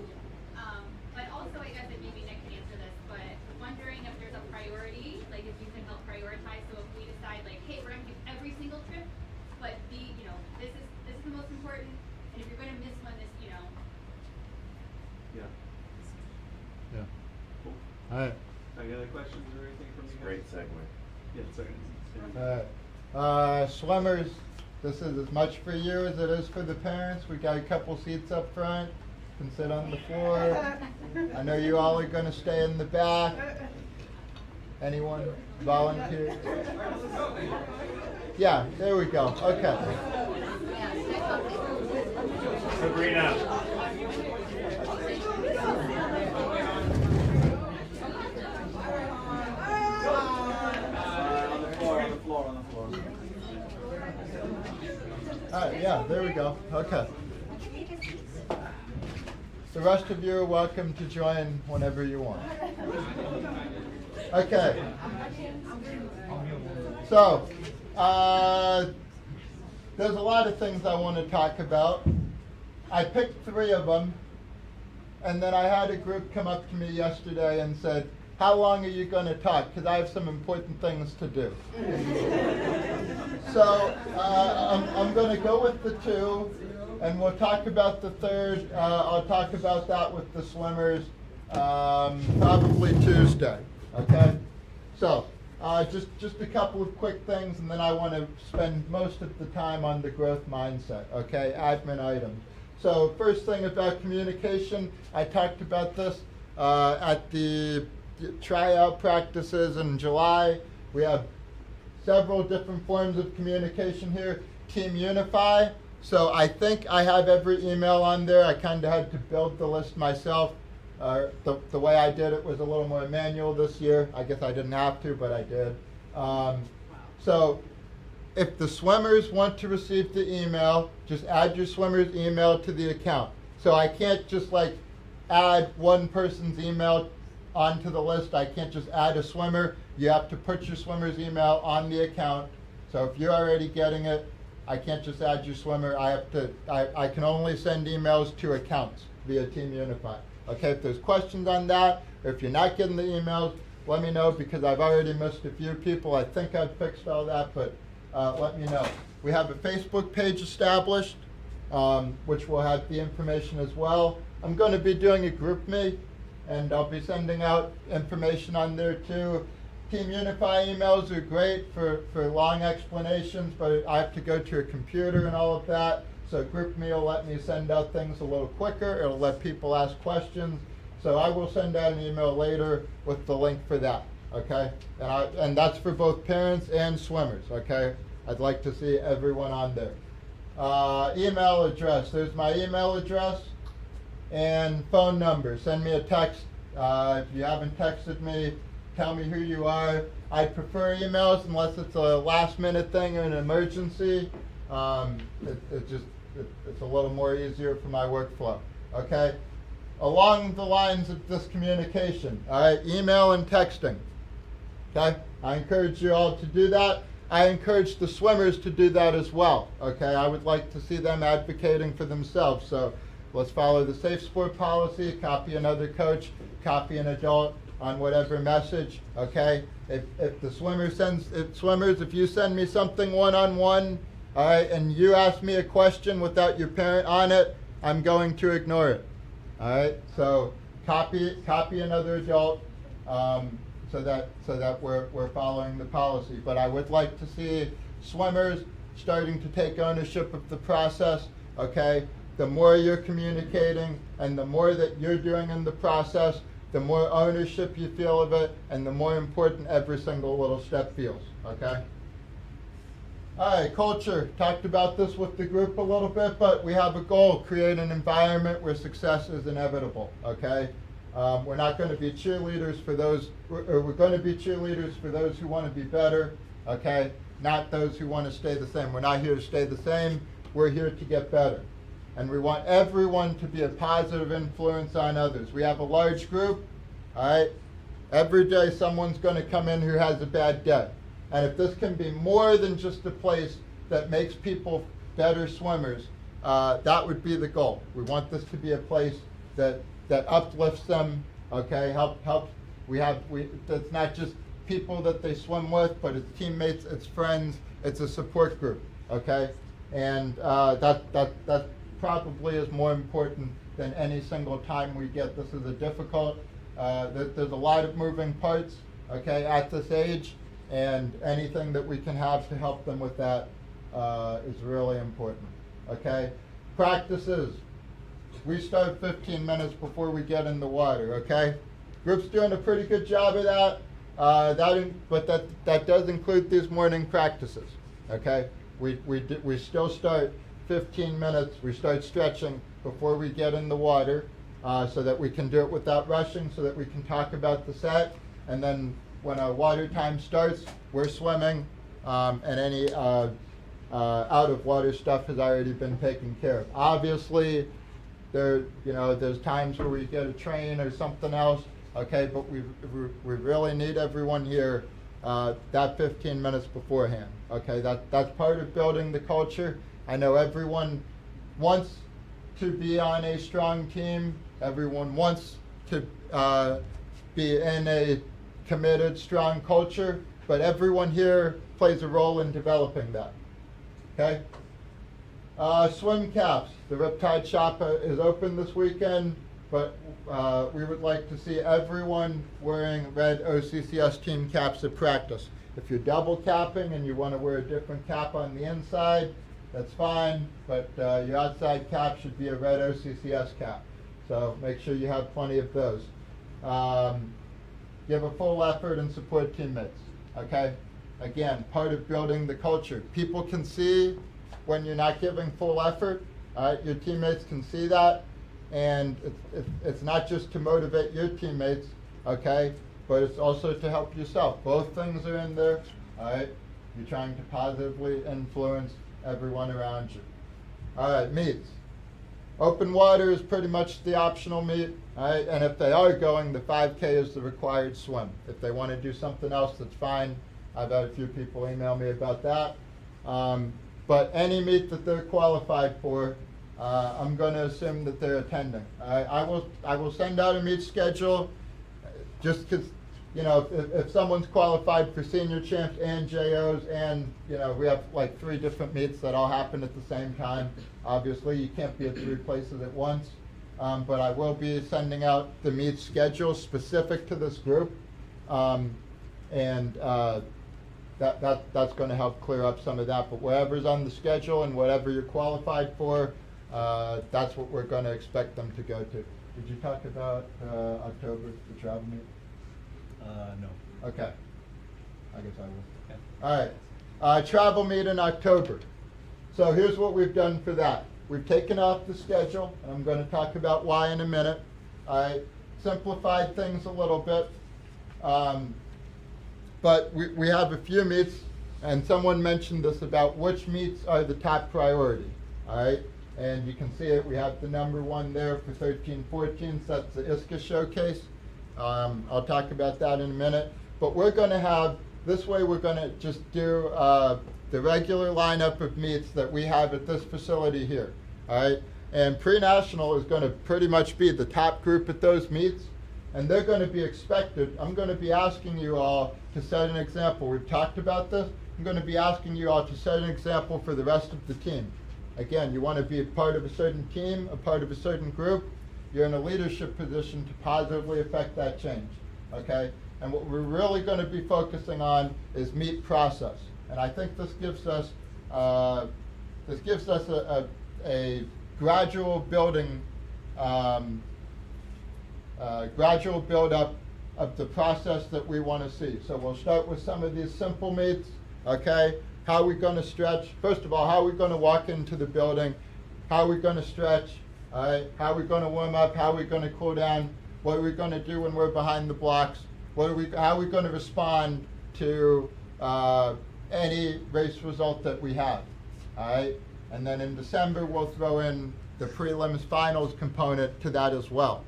But also, I guess that maybe Nick can answer this, but wondering if there's a priority, like if you can help prioritize. So if we decide, like, hey, we're gonna do every single trip, but this is the most important, and if you're gonna miss one, this, Yeah. Yeah. Cool. All right. Any other questions or anything from you guys? Great segue. Yeah, sorry. Swimmers, this is as much for you as it is for the parents. We got a couple seats up front. Can sit on the floor. I know you all are going to stay in the back. Anyone volunteer? Yeah, there we go. Okay. Sabrina. On the floor. All right, yeah, there we go. Okay. The rest of you are welcome to join whenever you want. Okay. So, there's a lot of things I want to talk about. I picked 3 of them, and then I had a group come up to me yesterday and said, how long are you going to talk? Because I have some important things to do. So I'm going to go with the 2, and we'll talk about the 3rd. I'll talk about that with the swimmers probably Tuesday. Okay? So just a couple of quick things, and then I want to spend most of the time on the growth mindset. Okay? Admin items. So first thing about communication, I talked about this at the tryout practices in July. We have several different forms of communication here. Team Unify. So I think I have every email on there. I kind of had to build the list myself. The way I did it was a little more manual this year. I guess I didn't have to, but I did. So if the swimmers want to receive the email, just add your swimmer's email to the account. So I can't just like add one person's email onto the list. I can't just add a swimmer. You have to put your swimmer's email on the account. So if you're already getting it, I can't just add your swimmer. I can only send emails to accounts via Team Unify. Okay, if there's questions on that, or if you're not getting the emails, let me know, because I've already missed a few people. I think I've fixed all that, but let me know. We have a Facebook page established, which will have the information as well. I'm going to be doing a group me, and I'll be sending out information on there too. Team Unify emails are great for long explanations, but I have to go to a computer and all of that. So GroupMe will let me send out things a little quicker. It'll let people ask questions. So I will send out an email later with the link for that. Okay, and that's for both parents and swimmers. Okay, I'd like to see everyone on there. Email address. There's my email address and phone number. Send me a text. If you haven't texted me, tell me who you are. I prefer emails unless it's a last minute thing or an emergency. It's a little more easier for my workflow. Okay? Along the lines of this communication, all right, email and texting. Okay? I encourage you all to do that. I encourage the swimmers to do that as well. Okay? I would like to see them advocating for themselves. So let's follow the safe sport policy, copy another coach, copy an adult on whatever message. Okay? If the swimmer swimmers, if you send me something one-on-one, all right, and you ask me a question without your parent on it, I'm going to ignore it. All right, so copy another adult, so that we're following the policy. But I would like to see swimmers starting to take ownership of the process. Okay, the more you're communicating and the more that you're doing in the process, the more ownership you feel of it, and the more important every single little step feels. Okay. All right, culture. Talked about this with the group a little bit, but we have a goal: create an environment where success is inevitable. Okay, we're not going to be cheerleaders for those, or we're going to be cheerleaders for those who want to be better. Okay, not those who want to stay the same. We're not here to stay the same. We're here to get better, and we want everyone to be a positive influence on others. We have a large group. All right, Every day someone's going to come in who has a bad day. And if this can be more than just a place that makes people better swimmers, that would be the goal. We want this to be a place that uplifts them, okay, helps. It's not just people that they swim with, but it's teammates, it's friends, it's a support group, okay? And that probably is more important than any single time we get. This is a difficult, there's a lot of moving parts, okay, at this age, and anything that we can have to help them with that is really important, okay? Practices. We start 15 minutes before we get in the water, okay? Group's doing a pretty good job of that, but that does include these morning practices, okay? We still start 15 minutes, we start stretching before we get in the water, so that we can do it without rushing, so that we can talk about the set, and then when our water time starts, we're swimming, and any out of water stuff has already been taken care of. Obviously, there's times where we get a train or something else, okay, but we really need everyone here that 15 minutes beforehand, okay? That's part of building the culture. I know everyone wants to be on a strong team. Everyone wants to be in a committed, strong culture, but everyone here plays a role in developing that, okay? Swim caps. The Riptide shop is open this weekend, but we would like to see everyone wearing red OCCS team caps at practice. If you're double capping and you want to wear a different cap on the inside, that's fine, but your outside cap should be a red OCCS cap. So make sure you have plenty of those. Give a full effort and support teammates, okay? Again, part of building the culture. People can see when you're not giving full effort, all right? Your teammates can see that, and it's not just to motivate your teammates, okay? But it's also to help yourself. Both things are in there, all right? You're trying to positively influence everyone around you. All right, meets. Open water is pretty much the optional meet, all right? And if they are going, the 5K is the required swim. If they want to do something else, that's fine. I've had a few people email me about that. But any meet that they're qualified for, I'm going to assume that they're attending. I will send out a meet schedule, just because, if someone's qualified for senior champs and JOs, and we have like 3 different meets that all happen at the same time. Obviously, you can't be at 3 places at once, but I will be sending out the meet schedule specific to this group, and that's going to help clear up some of that. But whatever's on the schedule and whatever you're qualified for, that's what we're going to expect them to go to. Did you talk about October, the travel meet? No. Okay. I guess I will. Okay. All right. Travel meet in October. So here's what we've done for that. We've taken off the schedule, and I'm going to talk about why in a minute. I simplified things a little bit. But we have a few meets, and someone mentioned this about which meets are the top priority. All right. And you can see it. We have the number 1 there for 13-14. So that's the ISCA showcase. I'll talk about that in a minute. But we're going to have, this way we're going to just do the regular lineup of meets that we have at this facility here. All right? And pre-national is going to pretty much be the top group at those meets. And they're going to be expected. I'm going to be asking you all to set an example. We've talked about this. I'm going to be asking you all to set an example for the rest of the team. Again, you want to be a part of a certain team, a part of a certain group. You're in a leadership position to positively affect that change, okay? And what we're really going to be focusing on is meet process. And I think this gives us a gradual building, gradual build-up of the process that we want to see. So we'll start with some of these simple meets, okay? How are we going to stretch? First of all, how are we going to walk into the building? How are we going to stretch? All right, how are we going to warm up? How are we going to cool down? What are we going to do when we're behind the blocks? How are we going to respond to any race result that we have? All right, and then in December, we'll throw in the prelims finals component to that as well.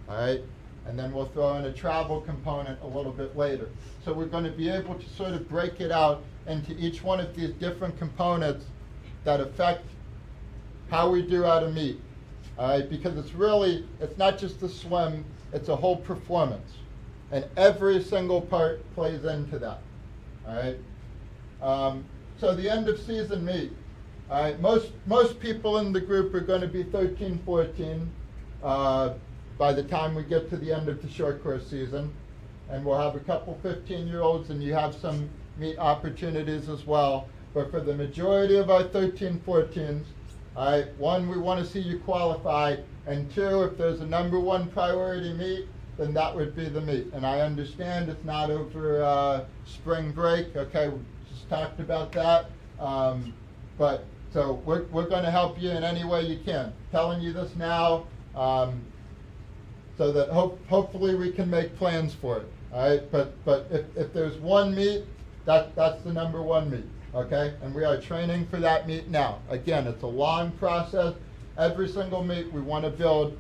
All right, and then we'll throw in a travel component a little bit later. So we're going to be able to sort of break it out into each one of these different components that affect how we do at a meet. All right, because it's not just the swim, it's a whole performance. And every single part plays into that. All right. So the end of season meet. All right, most people in the group are going to be 13, 14 by the time we get to the end of the short course season. And we'll have a couple 15-year-olds, and you have some meet opportunities as well. But for the majority of our 13, 14s, all right, one, we want to see you qualify, and two, if there's a number one priority meet, then that would be the meet. And I understand it's not over spring break, okay, we just talked about that. But so we're going to help you in any way you can. Telling you this now so that hopefully we can make plans for it, all right? But if there's one meet, that's the number one meet. Okay, and we are training for that meet now. Again, it's a long process. Every single meet we want to build.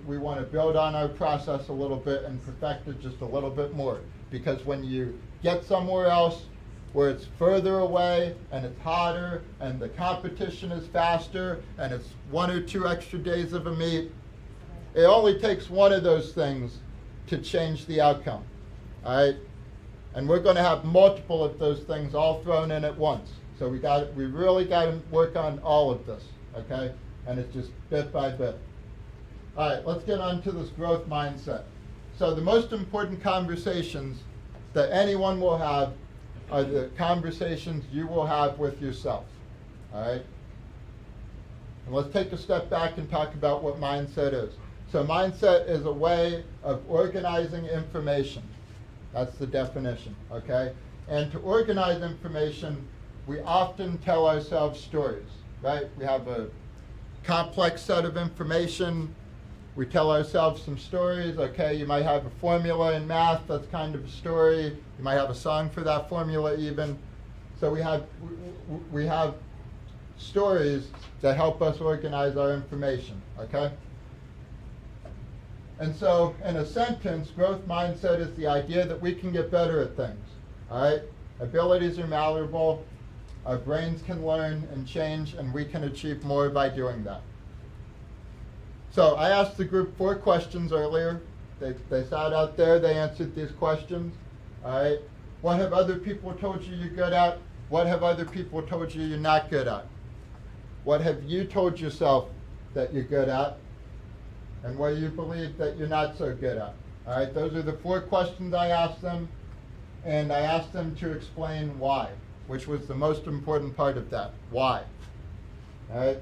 We want to build on our process a little bit and perfect it just a little bit more. Because when you get somewhere else where it's further away and it's hotter and the competition is faster and it's 1 or 2 extra days of a meet, it only takes one of those things to change the outcome. All right. And we're going to have multiple of those things all thrown in at once. So we really got to work on all of this, okay? And it's just bit by bit. All right, let's get on to this growth mindset. So the most important conversations that anyone will have are the conversations you will have with yourself, all right? And let's take a step back and talk about what mindset is. So mindset is a way of organizing information. That's the definition, okay? And to organize information, we often tell ourselves stories, right? We have a complex set of information. We tell ourselves some stories, okay? You might have a formula in math, that's kind of a story. You might have a song for that formula even. So we have stories that help us organize our information, okay? And so, in a sentence, growth mindset is the idea that we can get better at things, all right? Abilities are malleable, our brains can learn and change, and we can achieve more by doing that. So, I asked the group 4 questions earlier. They sat out there, they answered these questions, all right? What have other people told you you're good at? What have other people told you you're not good at? What have you told yourself that you're good at? And what do you believe that you're not so good at? All right, those are the 4 questions I asked them, and I asked them to explain why, which was the most important part of that, why. All right,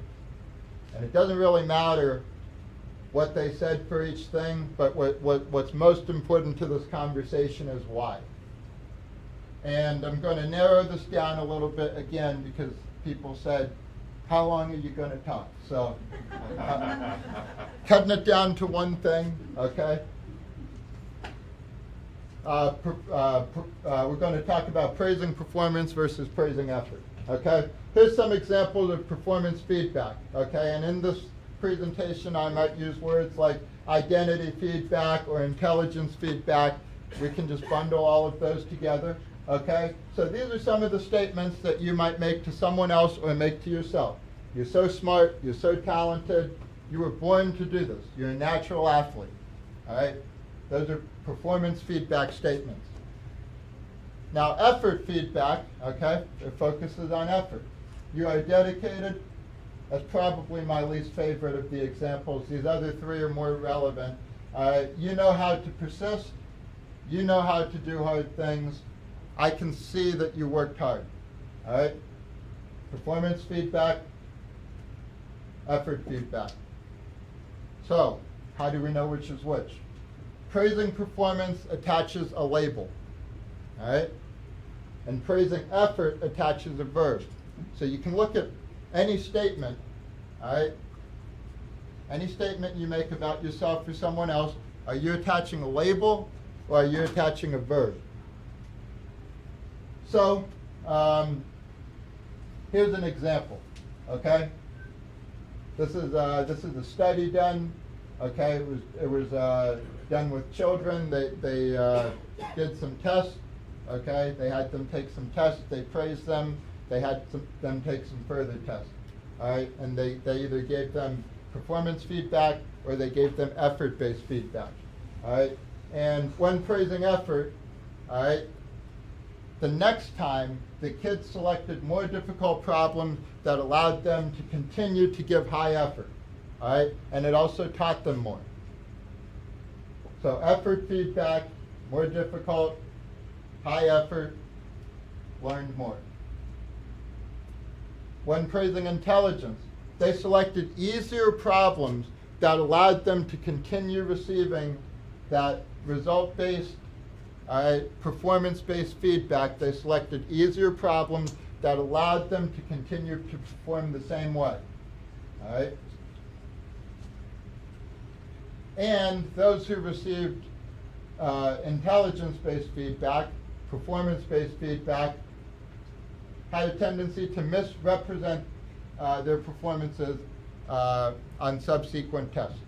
and it doesn't really matter what they said for each thing, but what's most important to this conversation is why. And I'm going to narrow this down a little bit again because people said, how long are you going to talk? So, cutting it down to one thing, okay? We're going to talk about praising performance versus praising effort, okay? Here's some examples of performance feedback, okay? And in this presentation, I might use words like identity feedback or intelligence feedback. We can just bundle all of those together, okay? So these are some of the statements that you might make to someone else or make to yourself. You're so smart, you're so talented, you were born to do this. You're a natural athlete, all right? Those are performance feedback statements. Now, effort feedback, okay, it focuses on effort. You are dedicated. That's probably my least favorite of the examples. These other 3 are more relevant. You know how to persist. You know how to do hard things. I can see that you worked hard, all right? Performance feedback, effort feedback. So, how do we know which is which? Praising performance attaches a label, all right? And praising effort attaches a verb. So you can look at any statement, all right? Any statement you make about yourself or someone else, are you attaching a label or are you attaching a verb? So, here's an example, okay? This is a study done Okay, it was done with children. They did some tests. Okay, they had them take some tests. They praised them. They had them take some further tests. All right, and they either gave them performance feedback or they gave them effort-based feedback. All right, and when praising effort, all right, the next time the kids selected more difficult problems that allowed them to continue to give high effort. All right, and it also taught them more. So effort feedback, more difficult, high effort, learned more. When praising intelligence, they selected easier problems that allowed them to continue receiving that result-based, performance-based feedback. They selected easier problems that allowed them to continue to perform the same way. All right? And those who received intelligence-based feedback, performance-based feedback, had a tendency to misrepresent their performances on subsequent tests.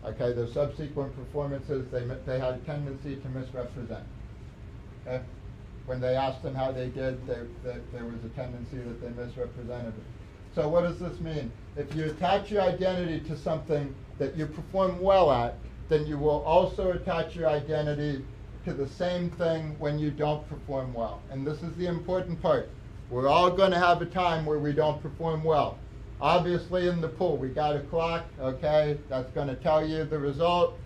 Okay, their subsequent performances, they had a tendency to misrepresent. Okay? When they asked them how they did, there was a tendency that they misrepresented it. So what does this mean? If you attach your identity to something that you perform well at, then you will also attach your identity to the same thing when you don't perform well. And this is the important part. We're all going to have a time where we don't perform well. Obviously in the pool, we got a clock, okay, that's going to tell you the result,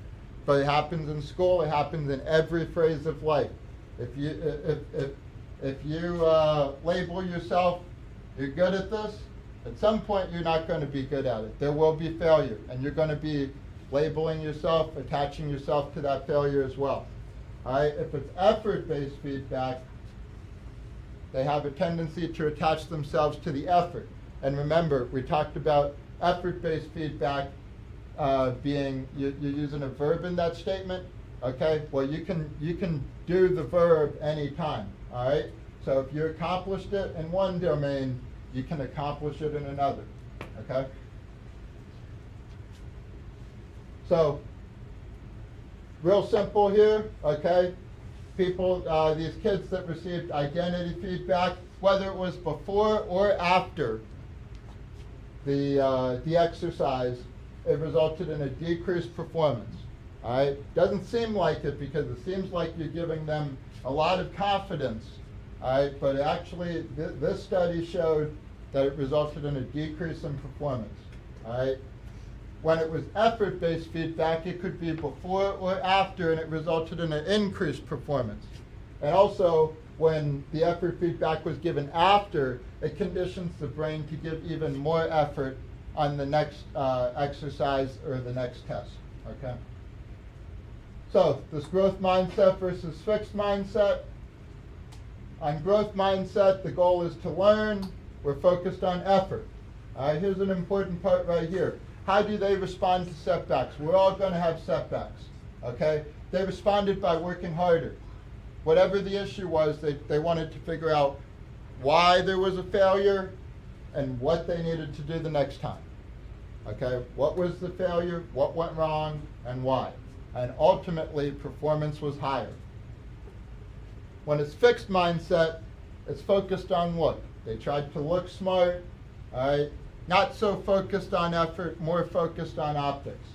but it happens in school, it happens in every phase of life. If you label yourself, you're good at this, at some point you're not going to be good at it. There will be failure, and you're going to be labeling yourself, attaching yourself to that failure as well. All right? If it's effort-based feedback, they have a tendency to attach themselves to the effort. And remember, we talked about effort-based feedback being, you're using a verb in that statement, okay? Well, you can do the verb anytime, all right? So if you accomplished it in one domain, you can accomplish it in another, okay? So, real simple here, okay? People, these kids that received identity feedback, whether it was before or after the exercise, it resulted in a decreased performance. All right? Doesn't seem like it because it seems like you're giving them a lot of confidence. All right? But actually, this study showed that it resulted in a decrease in performance. All right? When it was effort-based feedback, it could be before or after, and it resulted in an increased performance. And also, when the effort feedback was given after, it conditions the brain to give even more effort on the next exercise or the next test, okay? So, this growth mindset versus fixed mindset. On growth mindset, the goal is to learn. We're focused on effort. All right, here's an important part right here. How do they respond to setbacks? We're all going to have setbacks, okay? They responded by working harder. Whatever the issue was, they wanted to figure out why there was a failure and what they needed to do the next time, okay? What was the failure, what went wrong, and why? And ultimately, performance was higher. When it's fixed mindset, it's focused on look. They tried to look smart, all right? Not so focused on effort, more focused on optics.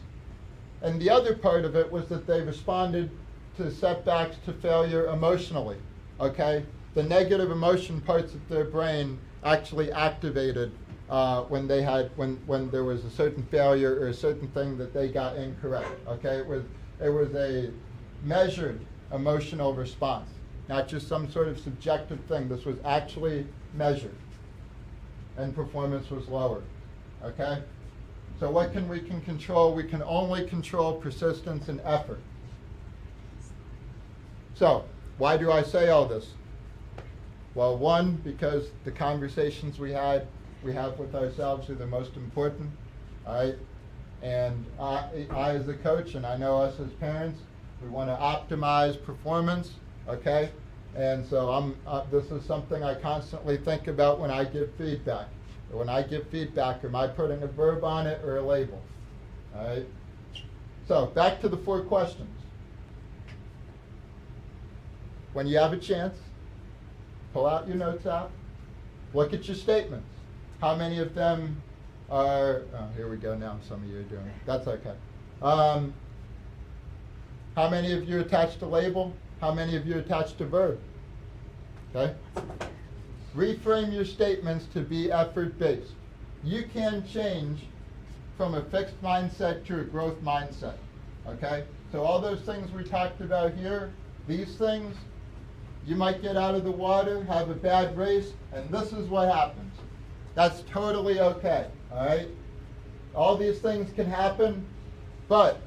And the other part of it was that they responded to setbacks, to failure emotionally, okay? The negative emotion parts of their brain actually activated when there was a certain failure or a certain thing that they got incorrect, okay? It was a measured emotional response, not just some sort of subjective thing. This was actually measured, and performance was lower, okay? So what can we control? We can only control persistence and effort. So, why do I say all this? Well, one, because the conversations we have with ourselves are the most important, all right? And I as a coach, and I know us as parents, we want to optimize performance, okay? And so this is something I constantly think about when I give feedback. When I give feedback, am I putting a verb on it or a label? All right? So back to the 4 questions. When you have a chance, pull out your notes app, look at your statements. How many of them are, oh, here we go now, some of you are doing it. That's okay. How many of you attached a label? How many of you attached a verb? Okay? Reframe your statements to be effort-based. You can change from a fixed mindset to a growth mindset. Okay? So all those things we talked about here, these things, you might get out of the water, have a bad race, and this is what happens. That's totally okay. All right? All these things can happen, but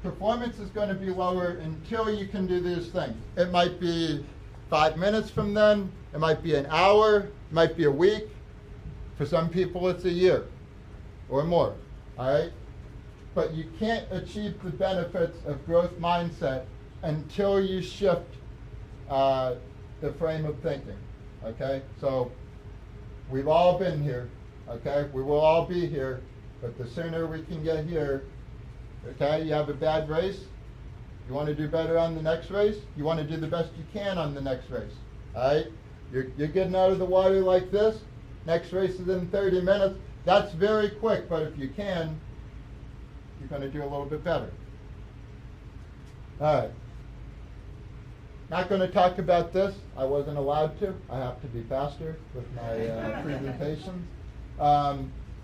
performance is going to be lower until you can do these things. It might be 5 minutes from then, it might be an hour, it might be a week. For some people, it's a year or more. All right? But you can't achieve the benefits of growth mindset until you shift the frame of thinking. Okay? So we've all been here. Okay? We will all be here, but the sooner we can get here. Okay, you have a bad race. You want to do better on the next race. You want to do the best you can on the next race. All right, you're getting out of the water like this. Next race is in 30 minutes. That's very quick, but if you can, you're going to do a little bit better. All right. Not going to talk about this. I wasn't allowed to. I have to be faster with my presentations.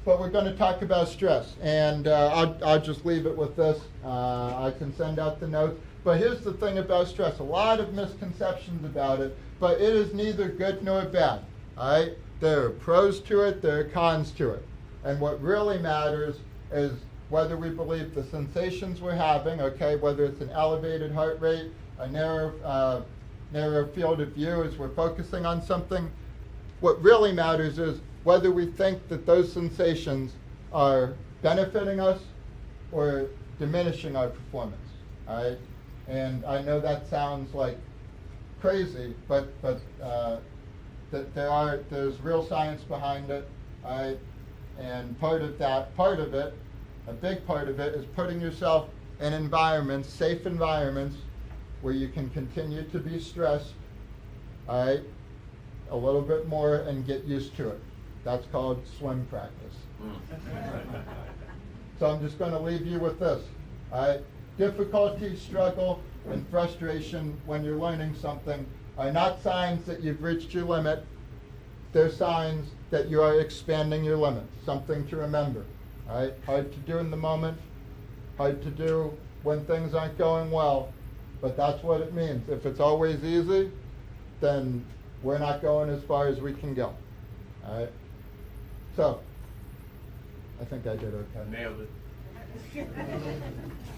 But we're going to talk about stress, and I'll just leave it with this. I can send out the notes. But here's the thing about stress. A lot of misconceptions about it, but it is neither good nor bad. All right? There are pros to it, there are cons to it. And what really matters is whether we believe the sensations we're having, okay, whether it's an elevated heart rate, a narrow field of view as we're focusing on something. What really matters is whether we think that those sensations are benefiting us or diminishing our performance. All right? And I know that sounds like crazy, but there's real science behind it. All right? And part of it, a big part of it, is putting yourself in environments, safe environments, where you can continue to be stressed, all right, a little bit more and get used to it. That's called swim practice. So I'm just going to leave you with this. All right? Difficulty, struggle, and frustration when you're learning something are not signs that you've reached your limit. They're signs that you are expanding your limit. Something to remember. All right? Hard to do in the moment. Hard to do when things aren't going well. But that's what it means. If it's always easy, then we're not going as far as we can go. All right? So, I think I did okay. Nailed it.